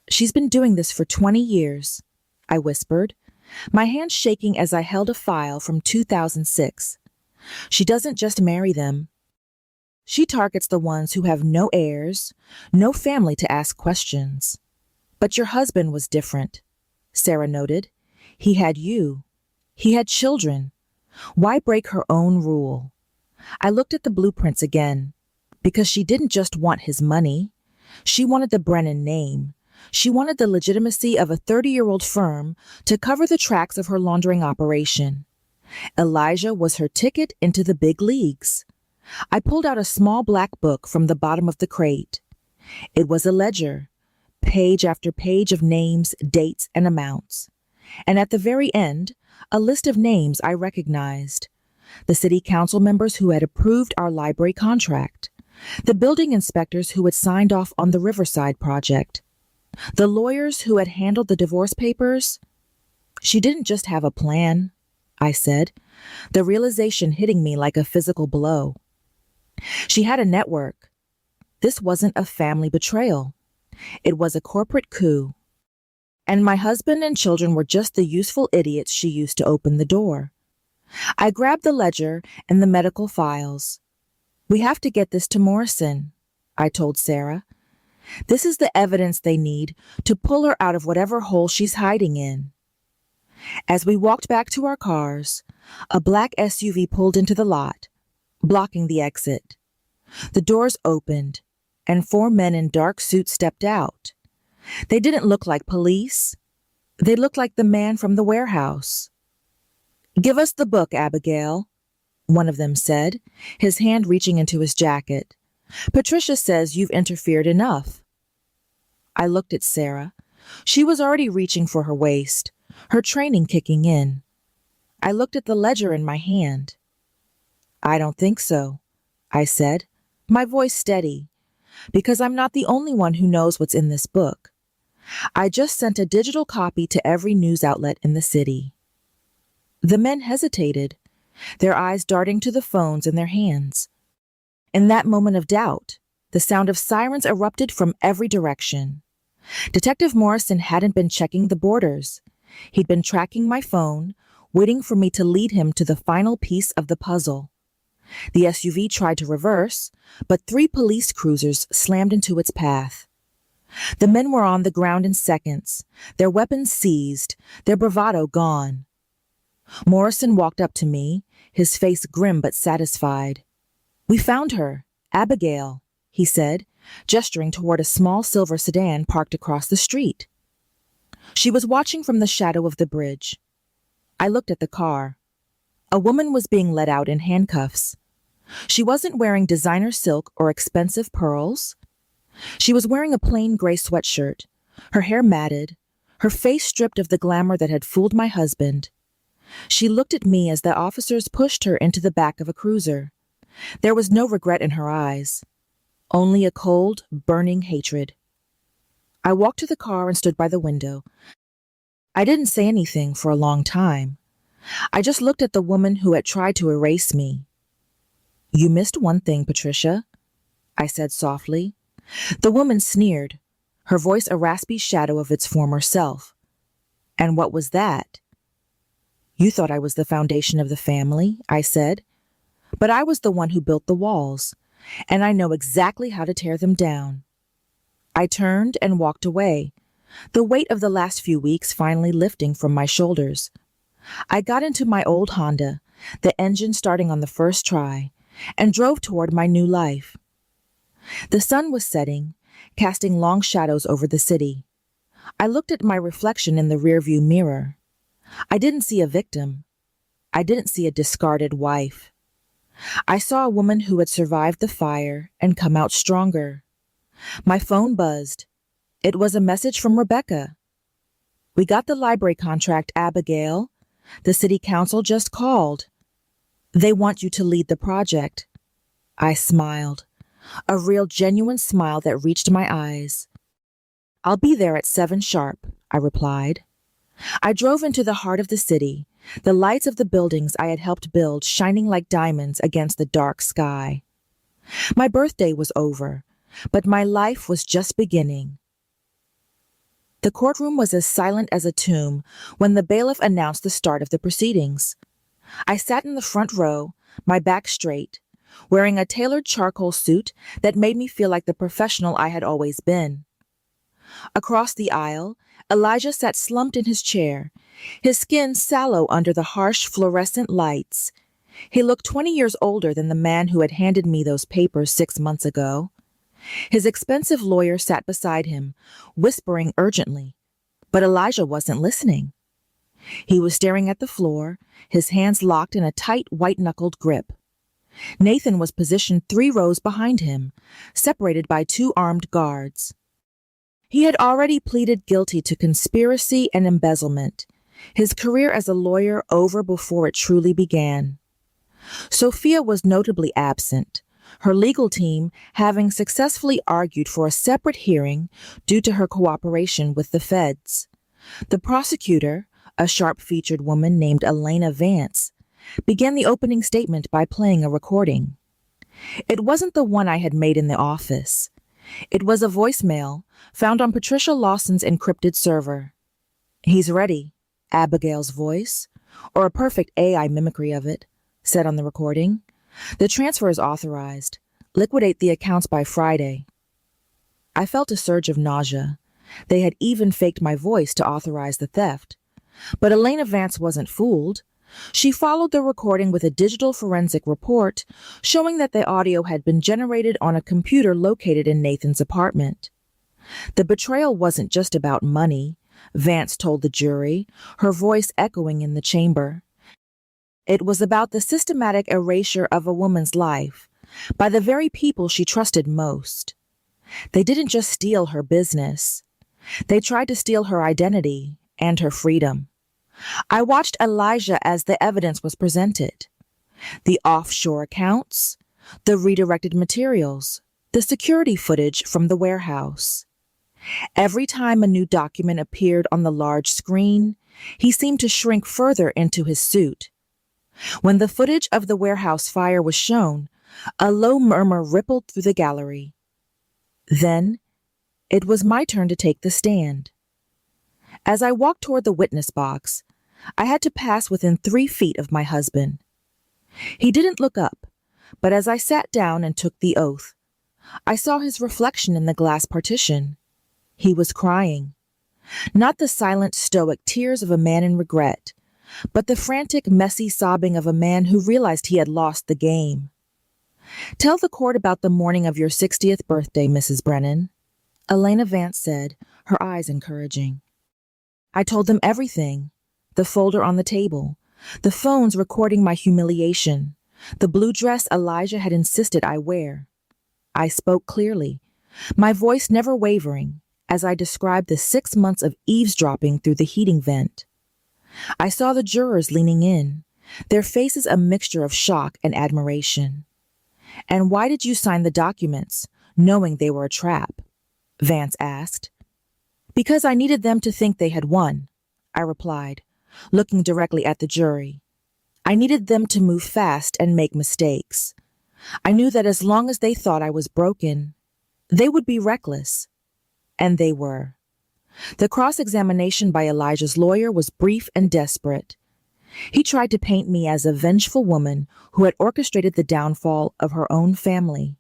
"She's been doing this for 20 years, I whispered, my hand shaking as I held a file from 2006. She doesn't just marry them. She targets the ones who have no heirs, no family to ask questions. But your husband was different," Sarah noted. "He had you. He had children. Why break her own rule?" I looked at the blueprints again, because she didn't just want his money. She wanted the Brennan name. She wanted the legitimacy of a 30-year-old firm to cover the tracks of her laundering operation. Elijah was her ticket into the big leagues. I pulled out a small black book from the bottom of the crate. It was a ledger, page after page of names, dates, and amounts. And at the very end, a list of names I recognized. The city council members who had approved our library contract. The building inspectors who had signed off on the Riverside project. The lawyers who had handled the divorce papers. She didn't just have a plan, I said, the realization hitting me like a physical blow. She had a network. This wasn't a family betrayal. It was a corporate coup. And my husband and children were just the useful idiots she used to open the door. I grabbed the ledger and the medical files. "We have to get this to Morrison," I told Sarah. "This is the evidence they need to pull her out of whatever hole she's hiding in." As we walked back to our cars, a black SUV pulled into the lot, blocking the exit. The doors opened, and 4 men in dark suits stepped out. They didn't look like police. They looked like the man from the warehouse. "Give us the book, Abigail," one of them said, his hand reaching into his jacket. "Patricia says you've interfered enough." I looked at Sarah. She was already reaching for her waist, her training kicking in. I looked at the ledger in my hand. "I don't think so," I said, my voice steady, "because I'm not the only one who knows what's in this book. I just sent a digital copy to every news outlet in the city." The men hesitated, their eyes darting to the phones in their hands. In that moment of doubt, the sound of sirens erupted from every direction. Detective Morrison hadn't been checking the borders. He'd been tracking my phone, waiting for me to lead him to the final piece of the puzzle. The SUV tried to reverse, but 3 police cruisers slammed into its path. The men were on the ground in seconds, their weapons seized, their bravado gone. Morrison walked up to me, his face grim but satisfied. "We found her, Abigail," he said, gesturing toward a small silver sedan parked across the street. She was watching from the shadow of the bridge. I looked at the car. A woman was being led out in handcuffs. She wasn't wearing designer silk or expensive pearls. She was wearing a plain gray sweatshirt, her hair matted, her face stripped of the glamour that had fooled my husband. She looked at me as the officers pushed her into the back of a cruiser. There was no regret in her eyes, only a cold, burning hatred. I walked to the car and stood by the window. I didn't say anything for a long time. I just looked at the woman who had tried to erase me. "You missed one thing, Patricia," I said softly. The woman sneered, her voice a raspy shadow of its former self. "And what was that?" "You thought I was the foundation of the family," I said. "But I was the one who built the walls, and I know exactly how to tear them down." I turned and walked away, the weight of the last few weeks finally lifting from my shoulders. I got into my old Honda, the engine starting on the first try, and drove toward my new life. The sun was setting, casting long shadows over the city. I looked at my reflection in the rearview mirror. I didn't see a victim. I didn't see a discarded wife. I saw a woman who had survived the fire and come out stronger. My phone buzzed. It was a message from Rebecca. "We got the library contract, Abigail. The city council just called. They want you to lead the project." I smiled, a real genuine smile that reached my eyes. "I'll be there at 7 sharp," I replied. I drove into the heart of the city, the lights of the buildings I had helped build shining like diamonds against the dark sky. My birthday was over, but my life was just beginning. The courtroom was as silent as a tomb when the bailiff announced the start of the proceedings. I sat in the front row, my back straight, wearing a tailored charcoal suit that made me feel like the professional I had always been. Across the aisle, Elijah sat slumped in his chair, his skin sallow under the harsh fluorescent lights. He looked 20 years older than the man who had handed me those papers 6 months ago. His expensive lawyer sat beside him, whispering urgently, but Elijah wasn't listening. He was staring at the floor, his hands locked in a tight, white-knuckled grip. Nathan was positioned 3 rows behind him, separated by 2 armed guards. He had already pleaded guilty to conspiracy and embezzlement, his career as a lawyer over before it truly began. Sophia was notably absent, her legal team having successfully argued for a separate hearing due to her cooperation with the feds. The prosecutor, a sharp-featured woman named Elena Vance, began the opening statement by playing a recording. It wasn't the one I had made in the office. It was a voicemail found on Patricia Lawson's encrypted server. "He's ready," Abigail's voice, or a perfect AI mimicry of it, said on the recording. The transfer is authorized. Liquidate the accounts by Friday. I felt a surge of nausea. They had even faked my voice to authorize the theft. But Elena Vance wasn't fooled. She followed the recording with a digital forensic report showing that the audio had been generated on a computer located in Nathan's apartment. The betrayal wasn't just about money, Vance told the jury, her voice echoing in the chamber. It was about the systematic erasure of a woman's life by the very people she trusted most. They didn't just steal her business. They tried to steal her identity and her freedom. I watched Elijah as the evidence was presented. The offshore accounts, the redirected materials, the security footage from the warehouse. Every time a new document appeared on the large screen, he seemed to shrink further into his suit. When the footage of the warehouse fire was shown, a low murmur rippled through the gallery. Then, it was my turn to take the stand. As I walked toward the witness box, I had to pass within 3 feet of my husband. He didn't look up, but as I sat down and took the oath, I saw his reflection in the glass partition. He was crying. Not the silent, stoic tears of a man in regret, but the frantic, messy sobbing of a man who realized he had lost the game. Tell the court about the morning of your 60th birthday, Mrs. Brennan, Elena Vance said, her eyes encouraging. I told them everything. The folder on the table, the phones recording my humiliation, the blue dress Elijah had insisted I wear. I spoke clearly, my voice never wavering, as I described the 6 months of eavesdropping through the heating vent. I saw the jurors leaning in, their faces a mixture of shock and admiration. And why did you sign the documents, knowing they were a trap? Vance asked. Because I needed them to think they had won, I replied, looking directly at the jury. I needed them to move fast and make mistakes. I knew that as long as they thought I was broken, they would be reckless. And they were. The cross-examination by Elijah's lawyer was brief and desperate. He tried to paint me as a vengeful woman who had orchestrated the downfall of her own family.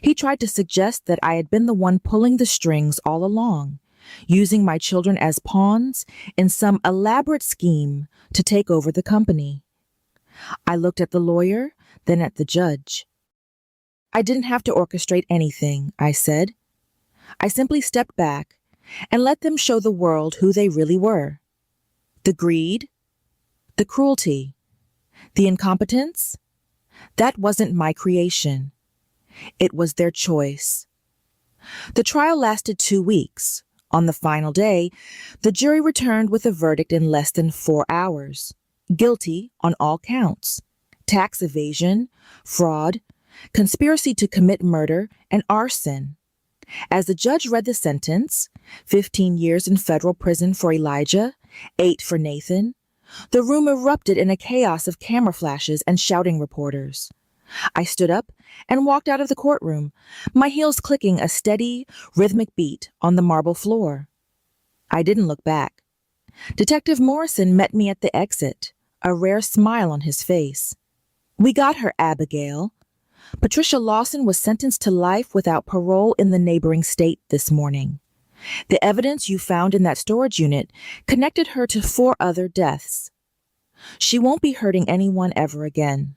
He tried to suggest that I had been the one pulling the strings all along, using my children as pawns in some elaborate scheme to take over the company. I looked at the lawyer, then at the judge. I didn't have to orchestrate anything, I said. I simply stepped back and let them show the world who they really were. The greed, the cruelty, the incompetence, that wasn't my creation. It was their choice. The trial lasted 2 weeks. On the final day, the jury returned with a verdict in less than 4 hours. Guilty on all counts: tax evasion, fraud, conspiracy to commit murder, and arson. As the judge read the sentence, 15 years in federal prison for Elijah, 8 for Nathan, the room erupted in a chaos of camera flashes and shouting reporters. I stood up and walked out of the courtroom, my heels clicking a steady, rhythmic beat on the marble floor. I didn't look back. Detective Morrison met me at the exit, a rare smile on his face. We got her, Abigail. Patricia Lawson was sentenced to life without parole in the neighboring state this morning. The evidence you found in that storage unit connected her to 4 other deaths. She won't be hurting anyone ever again.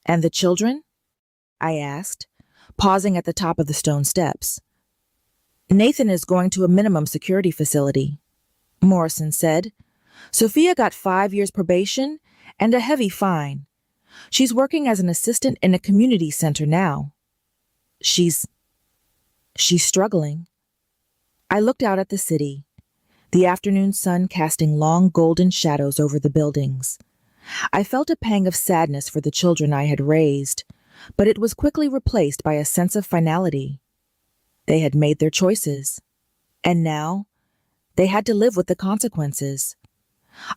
And the children? I asked, pausing at the top of the stone steps. Nathan is going to a minimum security facility, Morrison said. Sophia got 5 years probation and a heavy fine. She's working as an assistant in a community center now. She's struggling. I looked out at the city, the afternoon sun casting long golden shadows over the buildings. I felt a pang of sadness for the children I had raised, but it was quickly replaced by a sense of finality. They had made their choices, and now they had to live with the consequences.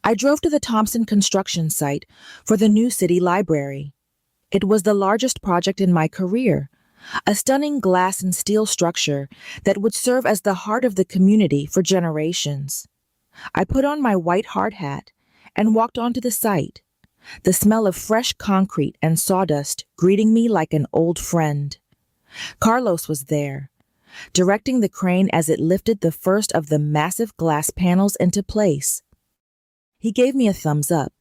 I drove to the Thompson construction site for the new city library. It was the largest project in my career, a stunning glass and steel structure that would serve as the heart of the community for generations. I put on my white hard hat and walked onto the site, the smell of fresh concrete and sawdust greeting me like an old friend. Carlos was there, directing the crane as it lifted the first of the massive glass panels into place. He gave me a thumbs up,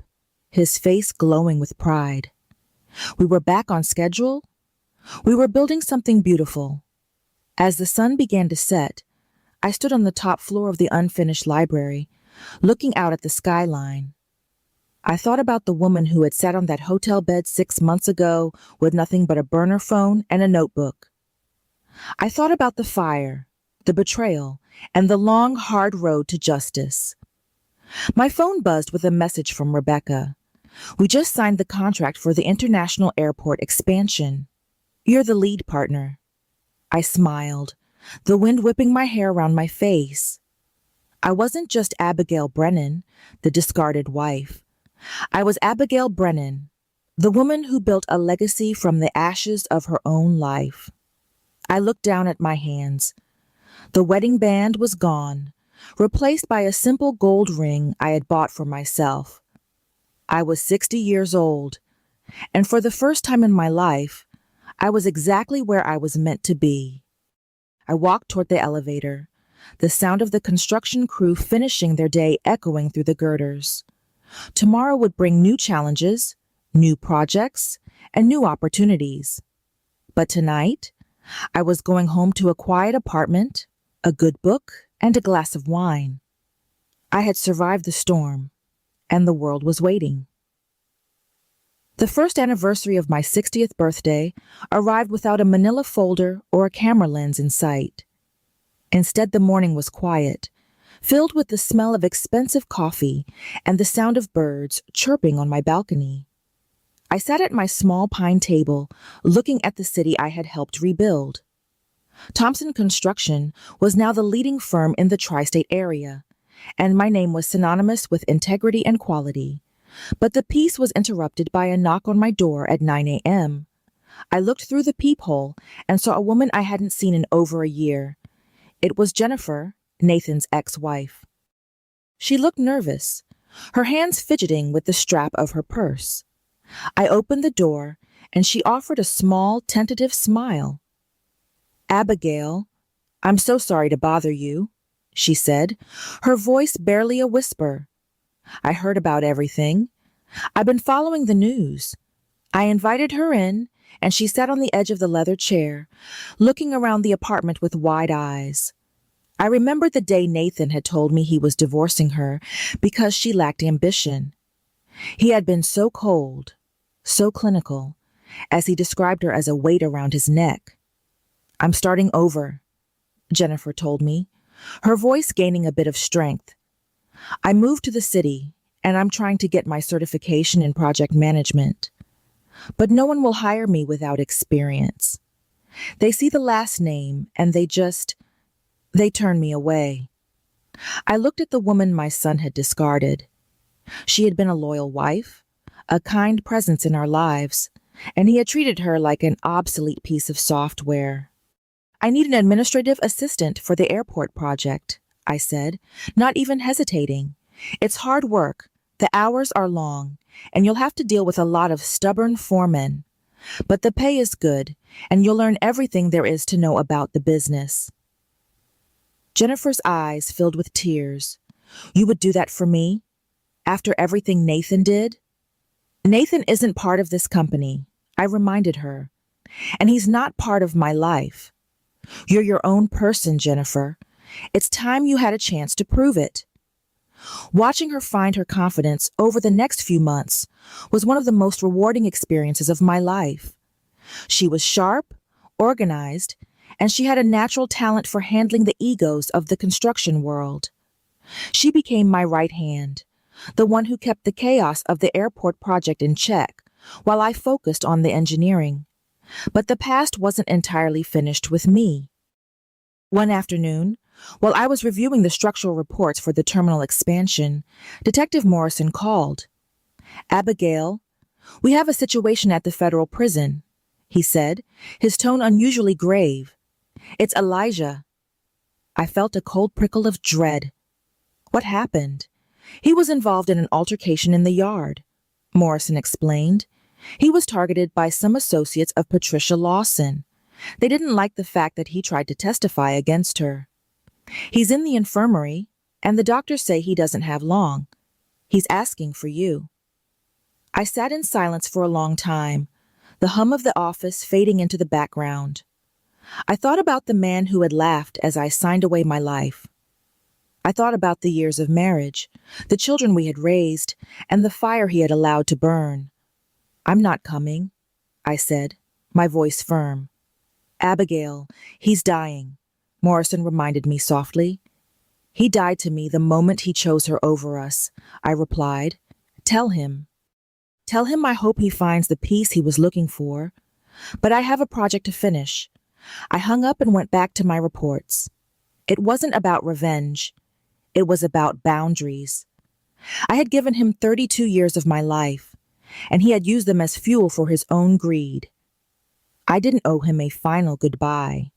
his face glowing with pride. We were back on schedule. We were building something beautiful. As the sun began to set, I stood on the top floor of the unfinished library, looking out at the skyline. I thought about the woman who had sat on that hotel bed 6 months ago with nothing but a burner phone and a notebook. I thought about the fire, the betrayal, and the long, hard road to justice. My phone buzzed with a message from Rebecca. We just signed the contract for the international airport expansion. You're the lead partner. I smiled, the wind whipping my hair around my face. I wasn't just Abigail Brennan, the discarded wife. I was Abigail Brennan, the woman who built a legacy from the ashes of her own life. I looked down at my hands. The wedding band was gone, replaced by a simple gold ring I had bought for myself. I was 60 years old, and for the first time in my life, I was exactly where I was meant to be. I walked toward the elevator, the sound of the construction crew finishing their day echoing through the girders. Tomorrow would bring new challenges, new projects, and new opportunities. But tonight, I was going home to a quiet apartment, a good book, and a glass of wine. I had survived the storm, and the world was waiting. The first anniversary of my 60th birthday arrived without a manila folder or a camera lens in sight. Instead, the morning was quiet, filled with the smell of expensive coffee and the sound of birds chirping on my balcony. I sat at my small pine table, looking at the city I had helped rebuild. Thompson Construction was now the leading firm in the tri-state area, and my name was synonymous with integrity and quality. But the peace was interrupted by a knock on my door at 9 a.m. I looked through the peephole and saw a woman I hadn't seen in over a year. It was Jennifer, Nathan's ex-wife. She looked nervous, her hands fidgeting with the strap of her purse. I opened the door, and she offered a small, tentative smile. "Abigail, I'm so sorry to bother you," she said, her voice barely a whisper. "I heard about everything. I've been following the news." I invited her in, and she sat on the edge of the leather chair, looking around the apartment with wide eyes. I remembered the day Nathan had told me he was divorcing her because she lacked ambition. He had been so cold, so clinical, as he described her as a weight around his neck. "I'm starting over," Jennifer told me, her voice gaining a bit of strength. "I moved to the city, and I'm trying to get my certification in project management. But no one will hire me without experience. They see the last name, and they turn me away." I looked at the woman my son had discarded. She had been a loyal wife, a kind presence in our lives, and he had treated her like an obsolete piece of software. "I need an administrative assistant for the airport project," I said, not even hesitating. "It's hard work, the hours are long, and you'll have to deal with a lot of stubborn foremen. But the pay is good, and you'll learn everything there is to know about the business." Jennifer's eyes filled with tears. "You would do that for me? After everything Nathan did?" "Nathan isn't part of this company," I reminded her, "and he's not part of my life. You're your own person, Jennifer. It's time you had a chance to prove it." Watching her find her confidence over the next few months was one of the most rewarding experiences of my life. She was sharp, organized, and she had a natural talent for handling the egos of the construction world. She became my right hand, the one who kept the chaos of the airport project in check, while I focused on the engineering. But the past wasn't entirely finished with me. One afternoon, while I was reviewing the structural reports for the terminal expansion, Detective Morrison called. "Abigail, we have a situation at the federal prison," he said, his tone unusually grave. "It's Elijah." I felt a cold prickle of dread. What happened? He was involved in an altercation in the yard, Morrison explained. He was targeted by some associates of Patricia Lawson. They didn't like the fact that he tried to testify against her. He's in the infirmary, and the doctors say he doesn't have long. He's asking for you. I sat in silence for a long time, the hum of the office fading into the background. I thought about the man who had laughed as I signed away my life. I thought about the years of marriage, the children we had raised, and the fire he had allowed to burn. I'm not coming, I said, my voice firm. Abigail, he's dying, Morrison reminded me softly. He died to me the moment he chose her over us, I replied. Tell him. Tell him I hope he finds the peace he was looking for. But I have a project to finish. I hung up and went back to my reports. It wasn't about revenge. It was about boundaries. I had given him 32 years of my life, and he had used them as fuel for his own greed. I didn't owe him a final goodbye.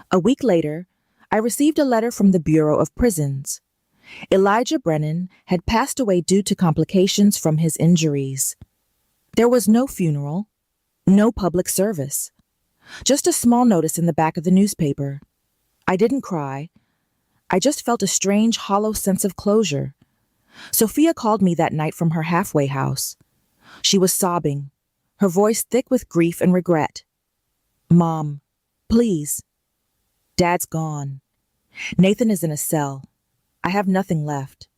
A week later, I received a letter from the Bureau of Prisons. Elijah Brennan had passed away due to complications from his injuries. There was no funeral, no public service, just a small notice in the back of the newspaper. I didn't cry. I just felt a strange, hollow sense of closure. Sophia called me that night from her halfway house. She was sobbing, her voice thick with grief and regret. Mom, please. Dad's gone. Nathan is in a cell. I have nothing left.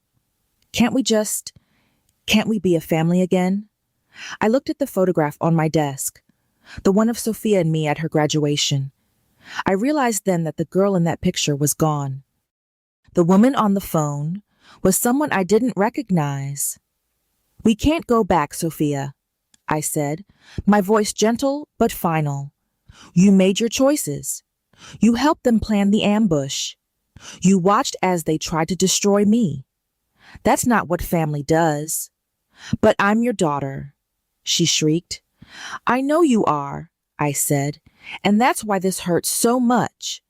Can't we be a family again? I looked at the photograph on my desk, the one of Sophia and me at her graduation. I realized then that the girl in that picture was gone. The woman on the phone was someone I didn't recognize. We can't go back, Sophia, I said, my voice gentle but final. You made your choices. You helped them plan the ambush. You watched as they tried to destroy me. That's not what family does. But I'm your daughter, she shrieked. I know you are, I said, and that's why this hurts so much.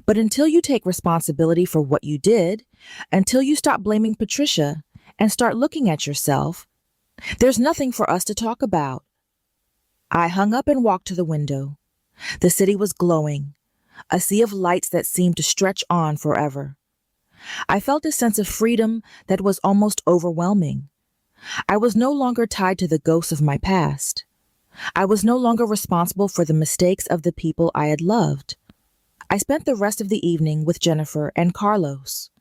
But until you take responsibility for what you did, until you stop blaming Patricia and start looking at yourself, there's nothing for us to talk about. I hung up and walked to the window. The city was glowing, a sea of lights that seemed to stretch on forever. I felt a sense of freedom that was almost overwhelming. I was no longer tied to the ghosts of my past. I was no longer responsible for the mistakes of the people I had loved. I spent the rest of the evening with Jennifer and Carlos,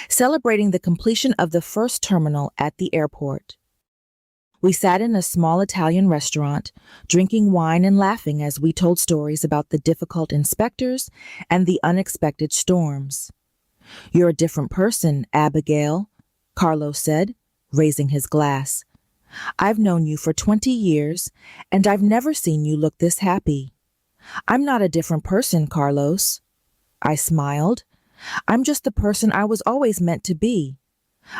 celebrating the completion of the first terminal at the airport. We sat in a small Italian restaurant, drinking wine and laughing as we told stories about the difficult inspectors and the unexpected storms. You're a different person, Abigail, Carlos said, raising his glass. I've known you for 20 years, and I've never seen you look this happy. I'm not a different person, Carlos. I smiled. I'm just the person I was always meant to be.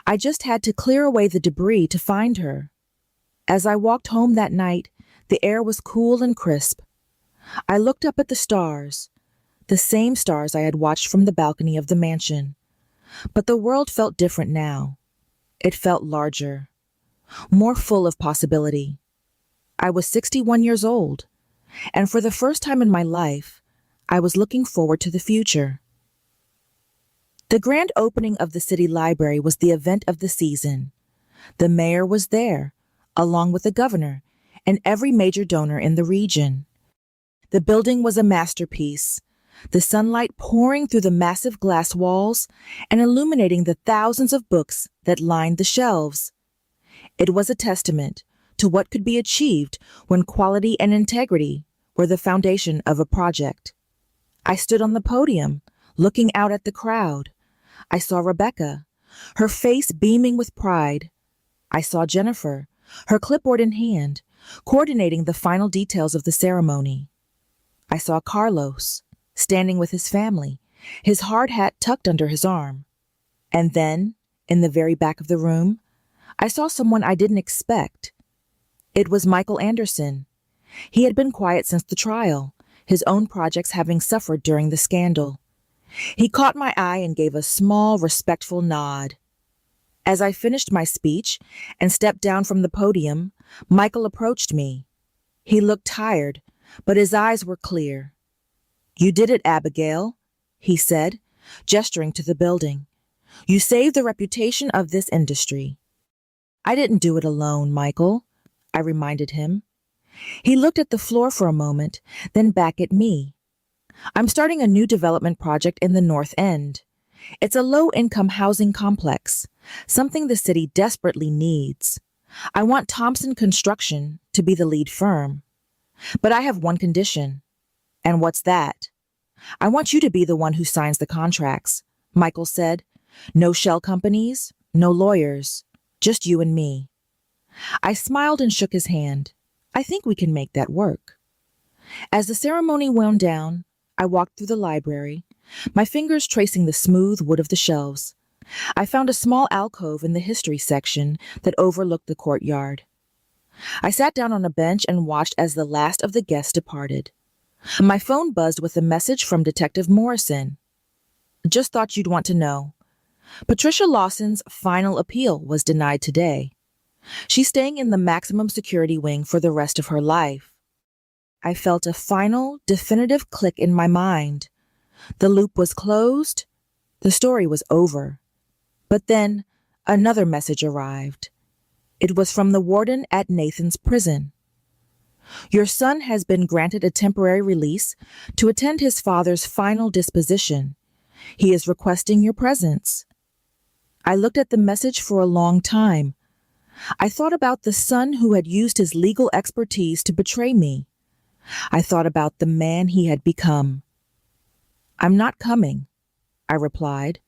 I just had to clear away the debris to find her. As I walked home that night, the air was cool and crisp. I looked up at the stars, the same stars I had watched from the balcony of the mansion. But the world felt different now. It felt larger, more full of possibility. I was 61 years old, and for the first time in my life, I was looking forward to the future. The grand opening of the city library was the event of the season. The mayor was there, along with the governor and every major donor in the region. The building was a masterpiece, the sunlight pouring through the massive glass walls and illuminating the thousands of books that lined the shelves. It was a testament to what could be achieved when quality and integrity were the foundation of a project. I stood on the podium, looking out at the crowd. I saw Rebecca, her face beaming with pride. I saw Jennifer, her clipboard in hand, coordinating the final details of the ceremony. I saw Carlos, standing with his family, his hard hat tucked under his arm. And then, in the very back of the room, I saw someone I didn't expect. It was Michael Anderson. He had been quiet since the trial, his own projects having suffered during the scandal. He caught my eye and gave a small, respectful nod. As I finished my speech and stepped down from the podium, Michael approached me. He looked tired, but his eyes were clear. "You did it, Abigail," he said, gesturing to the building. "You saved the reputation of this industry." "I didn't do it alone, Michael," I reminded him. He looked at the floor for a moment, then back at me. "I'm starting a new development project in the North End. It's a low-income housing complex, something the city desperately needs. I want Thompson Construction to be the lead firm. But I have one condition." "And what's that?" "I want you to be the one who signs the contracts," Michael said. "No shell companies, no lawyers, just you and me." I smiled and shook his hand. "I think we can make that work." As the ceremony wound down, I walked through the library, my fingers tracing the smooth wood of the shelves. I found a small alcove in the history section that overlooked the courtyard. I sat down on a bench and watched as the last of the guests departed. My phone buzzed with a message from Detective Morrison. "Just thought you'd want to know. Patricia Lawson's final appeal was denied today. She's staying in the maximum security wing for the rest of her life." I felt a final, definitive click in my mind. The loop was closed. The story was over. But then another message arrived. It was from the warden at Nathan's prison. "Your son has been granted a temporary release to attend his father's final disposition. He is requesting your presence." I looked at the message for a long time. I thought about the son who had used his legal expertise to betray me. I thought about the man he had become. "I'm not coming," I replied.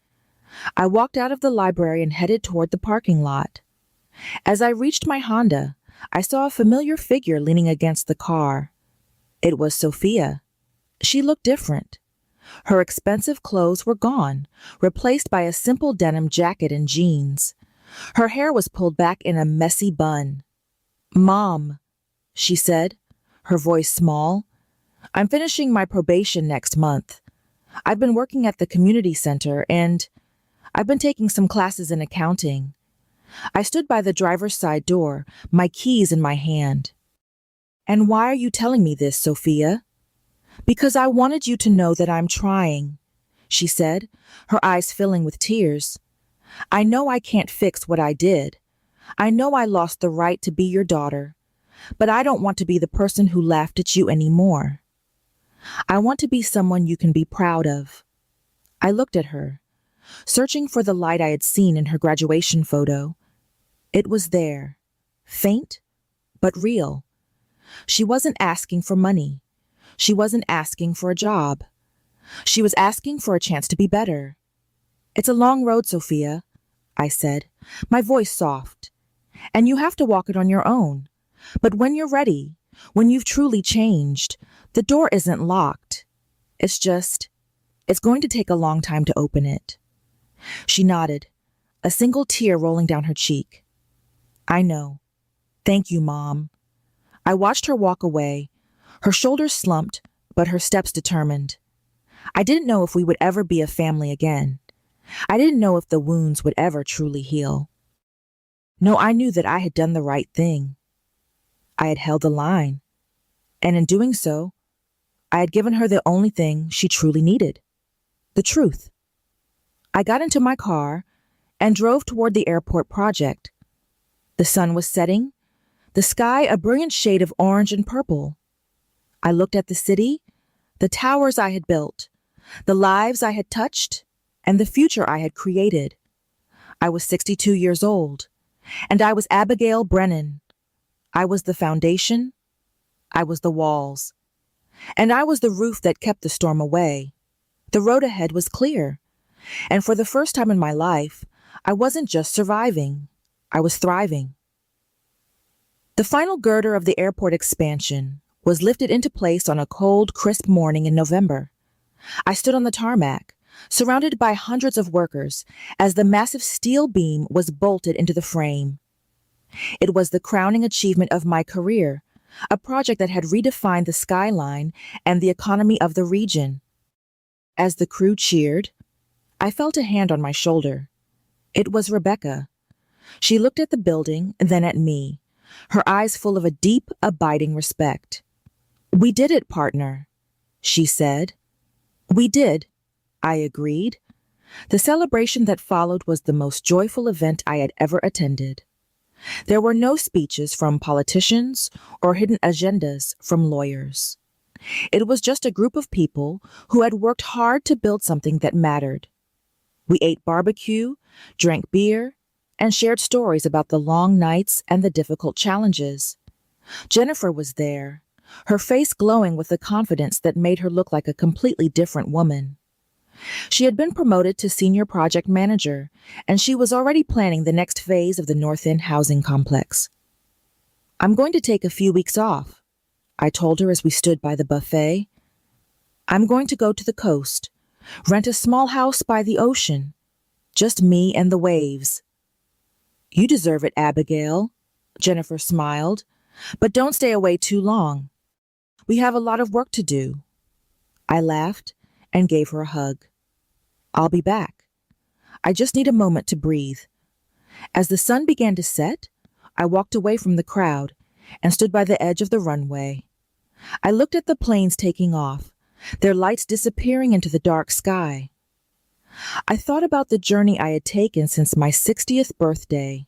I walked out of the library and headed toward the parking lot. As I reached my Honda, I saw a familiar figure leaning against the car. It was Sophia. She looked different. Her expensive clothes were gone, replaced by a simple denim jacket and jeans. Her hair was pulled back in a messy bun. "Mom," she said, her voice small. "I'm finishing my probation next month. I've been working at the community center and I've been taking some classes in accounting." I stood by the driver's side door, my keys in my hand. "And why are you telling me this, Sophia?" "Because I wanted you to know that I'm trying," she said, her eyes filling with tears. "I know I can't fix what I did. I know I lost the right to be your daughter, but I don't want to be the person who laughed at you anymore. I want to be someone you can be proud of." I looked at her, searching for the light I had seen in her graduation photo. It was there, faint, but real. She wasn't asking for money. She wasn't asking for a job. She was asking for a chance to be better. "It's a long road, Sophia," I said, my voice soft. "And you have to walk it on your own. But when you're ready, when you've truly changed, the door isn't locked. It's going to take a long time to open it." She nodded, a single tear rolling down her cheek. "I know. Thank you, Mom." I watched her walk away, her shoulders slumped, but her steps determined. I didn't know if we would ever be a family again. I didn't know if the wounds would ever truly heal. No, I knew that I had done the right thing. I had held the line, and in doing so, I had given her the only thing she truly needed, the truth. I got into my car and drove toward the airport project. The sun was setting, the sky a brilliant shade of orange and purple. I looked at the city, the towers I had built, the lives I had touched, and the future I had created. I was 62 years old, and I was Abigail Brennan. I was the foundation, I was the walls, and I was the roof that kept the storm away. The road ahead was clear, and for the first time in my life, I wasn't just surviving, I was thriving. The final girder of the airport expansion was lifted into place on a cold, crisp morning in November. I stood on the tarmac, surrounded by hundreds of workers, as the massive steel beam was bolted into the frame. It was the crowning achievement of my career, a project that had redefined the skyline and the economy of the region. As the crew cheered, I felt a hand on my shoulder. It was Rebecca. She looked at the building, then at me, her eyes full of a deep, abiding respect. "We did it, partner," she said. "We did," I agreed. The celebration that followed was the most joyful event I had ever attended. There were no speeches from politicians or hidden agendas from lawyers. It was just a group of people who had worked hard to build something that mattered. We ate barbecue, drank beer, and shared stories about the long nights and the difficult challenges. Jennifer was there, her face glowing with a confidence that made her look like a completely different woman. She had been promoted to senior project manager, and she was already planning the next phase of the North End housing complex. "I'm going to take a few weeks off," I told her as we stood by the buffet. "I'm going to go to the coast, rent a small house by the ocean, just me and the waves." "You deserve it, Abigail," Jennifer smiled, "but don't stay away too long. We have a lot of work to do." I laughed and gave her a hug. "I'll be back. I just need a moment to breathe." As the sun began to set, I walked away from the crowd and stood by the edge of the runway. I looked at the planes taking off, their lights disappearing into the dark sky. I thought about the journey I had taken since my 60th birthday.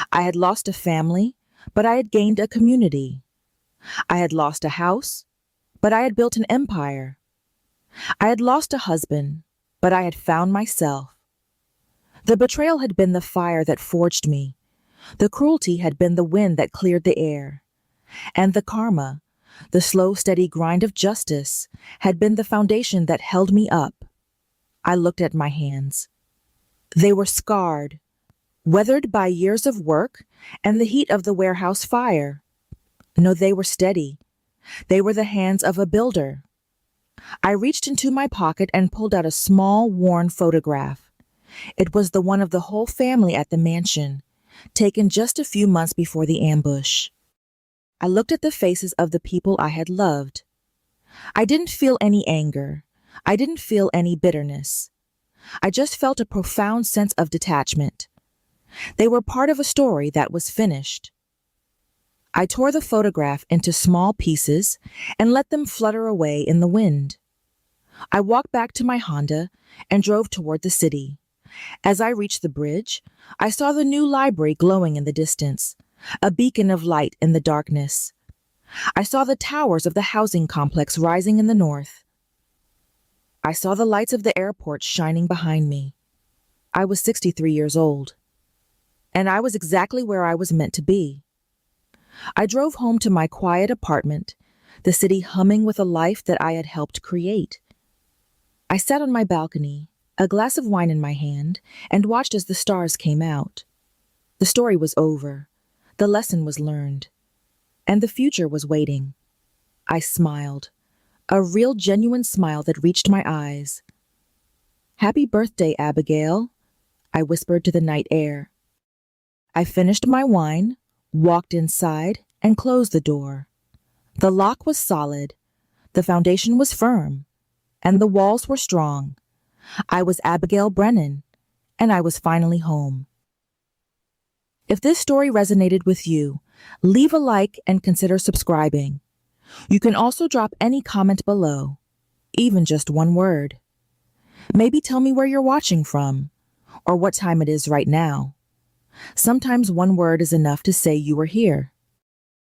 I had lost a family, but I had gained a community. I had lost a house, but I had built an empire. I had lost a husband, but I had found myself. The betrayal had been the fire that forged me. The cruelty had been the wind that cleared the air. And the karma, the slow, steady grind of justice, had been the foundation that held me up. I looked at my hands. They were scarred, weathered by years of work and the heat of the warehouse fire. No, they were steady. They were the hands of a builder. I reached into my pocket and pulled out a small, worn photograph. It was the one of the whole family at the mansion, taken just a few months before the ambush. I looked at the faces of the people I had loved. I didn't feel any anger. I didn't feel any bitterness. I just felt a profound sense of detachment. They were part of a story that was finished. I tore the photograph into small pieces and let them flutter away in the wind. I walked back to my Honda and drove toward the city. As I reached the bridge, I saw the new library glowing in the distance, a beacon of light in the darkness. I saw the towers of the housing complex rising in the north. I saw the lights of the airport shining behind me. I was 63 years old, and I was exactly where I was meant to be. I drove home to my quiet apartment, the city humming with a life that I had helped create. I sat on my balcony, a glass of wine in my hand, and watched as the stars came out. The story was over. The lesson was learned. And the future was waiting. I smiled, a real genuine smile that reached my eyes. "Happy birthday, Abigail," I whispered to the night air. I finished my wine, walked inside, and closed the door. The lock was solid, the foundation was firm, and the walls were strong. I was Abigail Brennan, and I was finally home. If this story resonated with you, leave a like and consider subscribing. You can also drop any comment below, even just one word. Maybe tell me where you're watching from, or what time it is right now. Sometimes one word is enough to say you were here.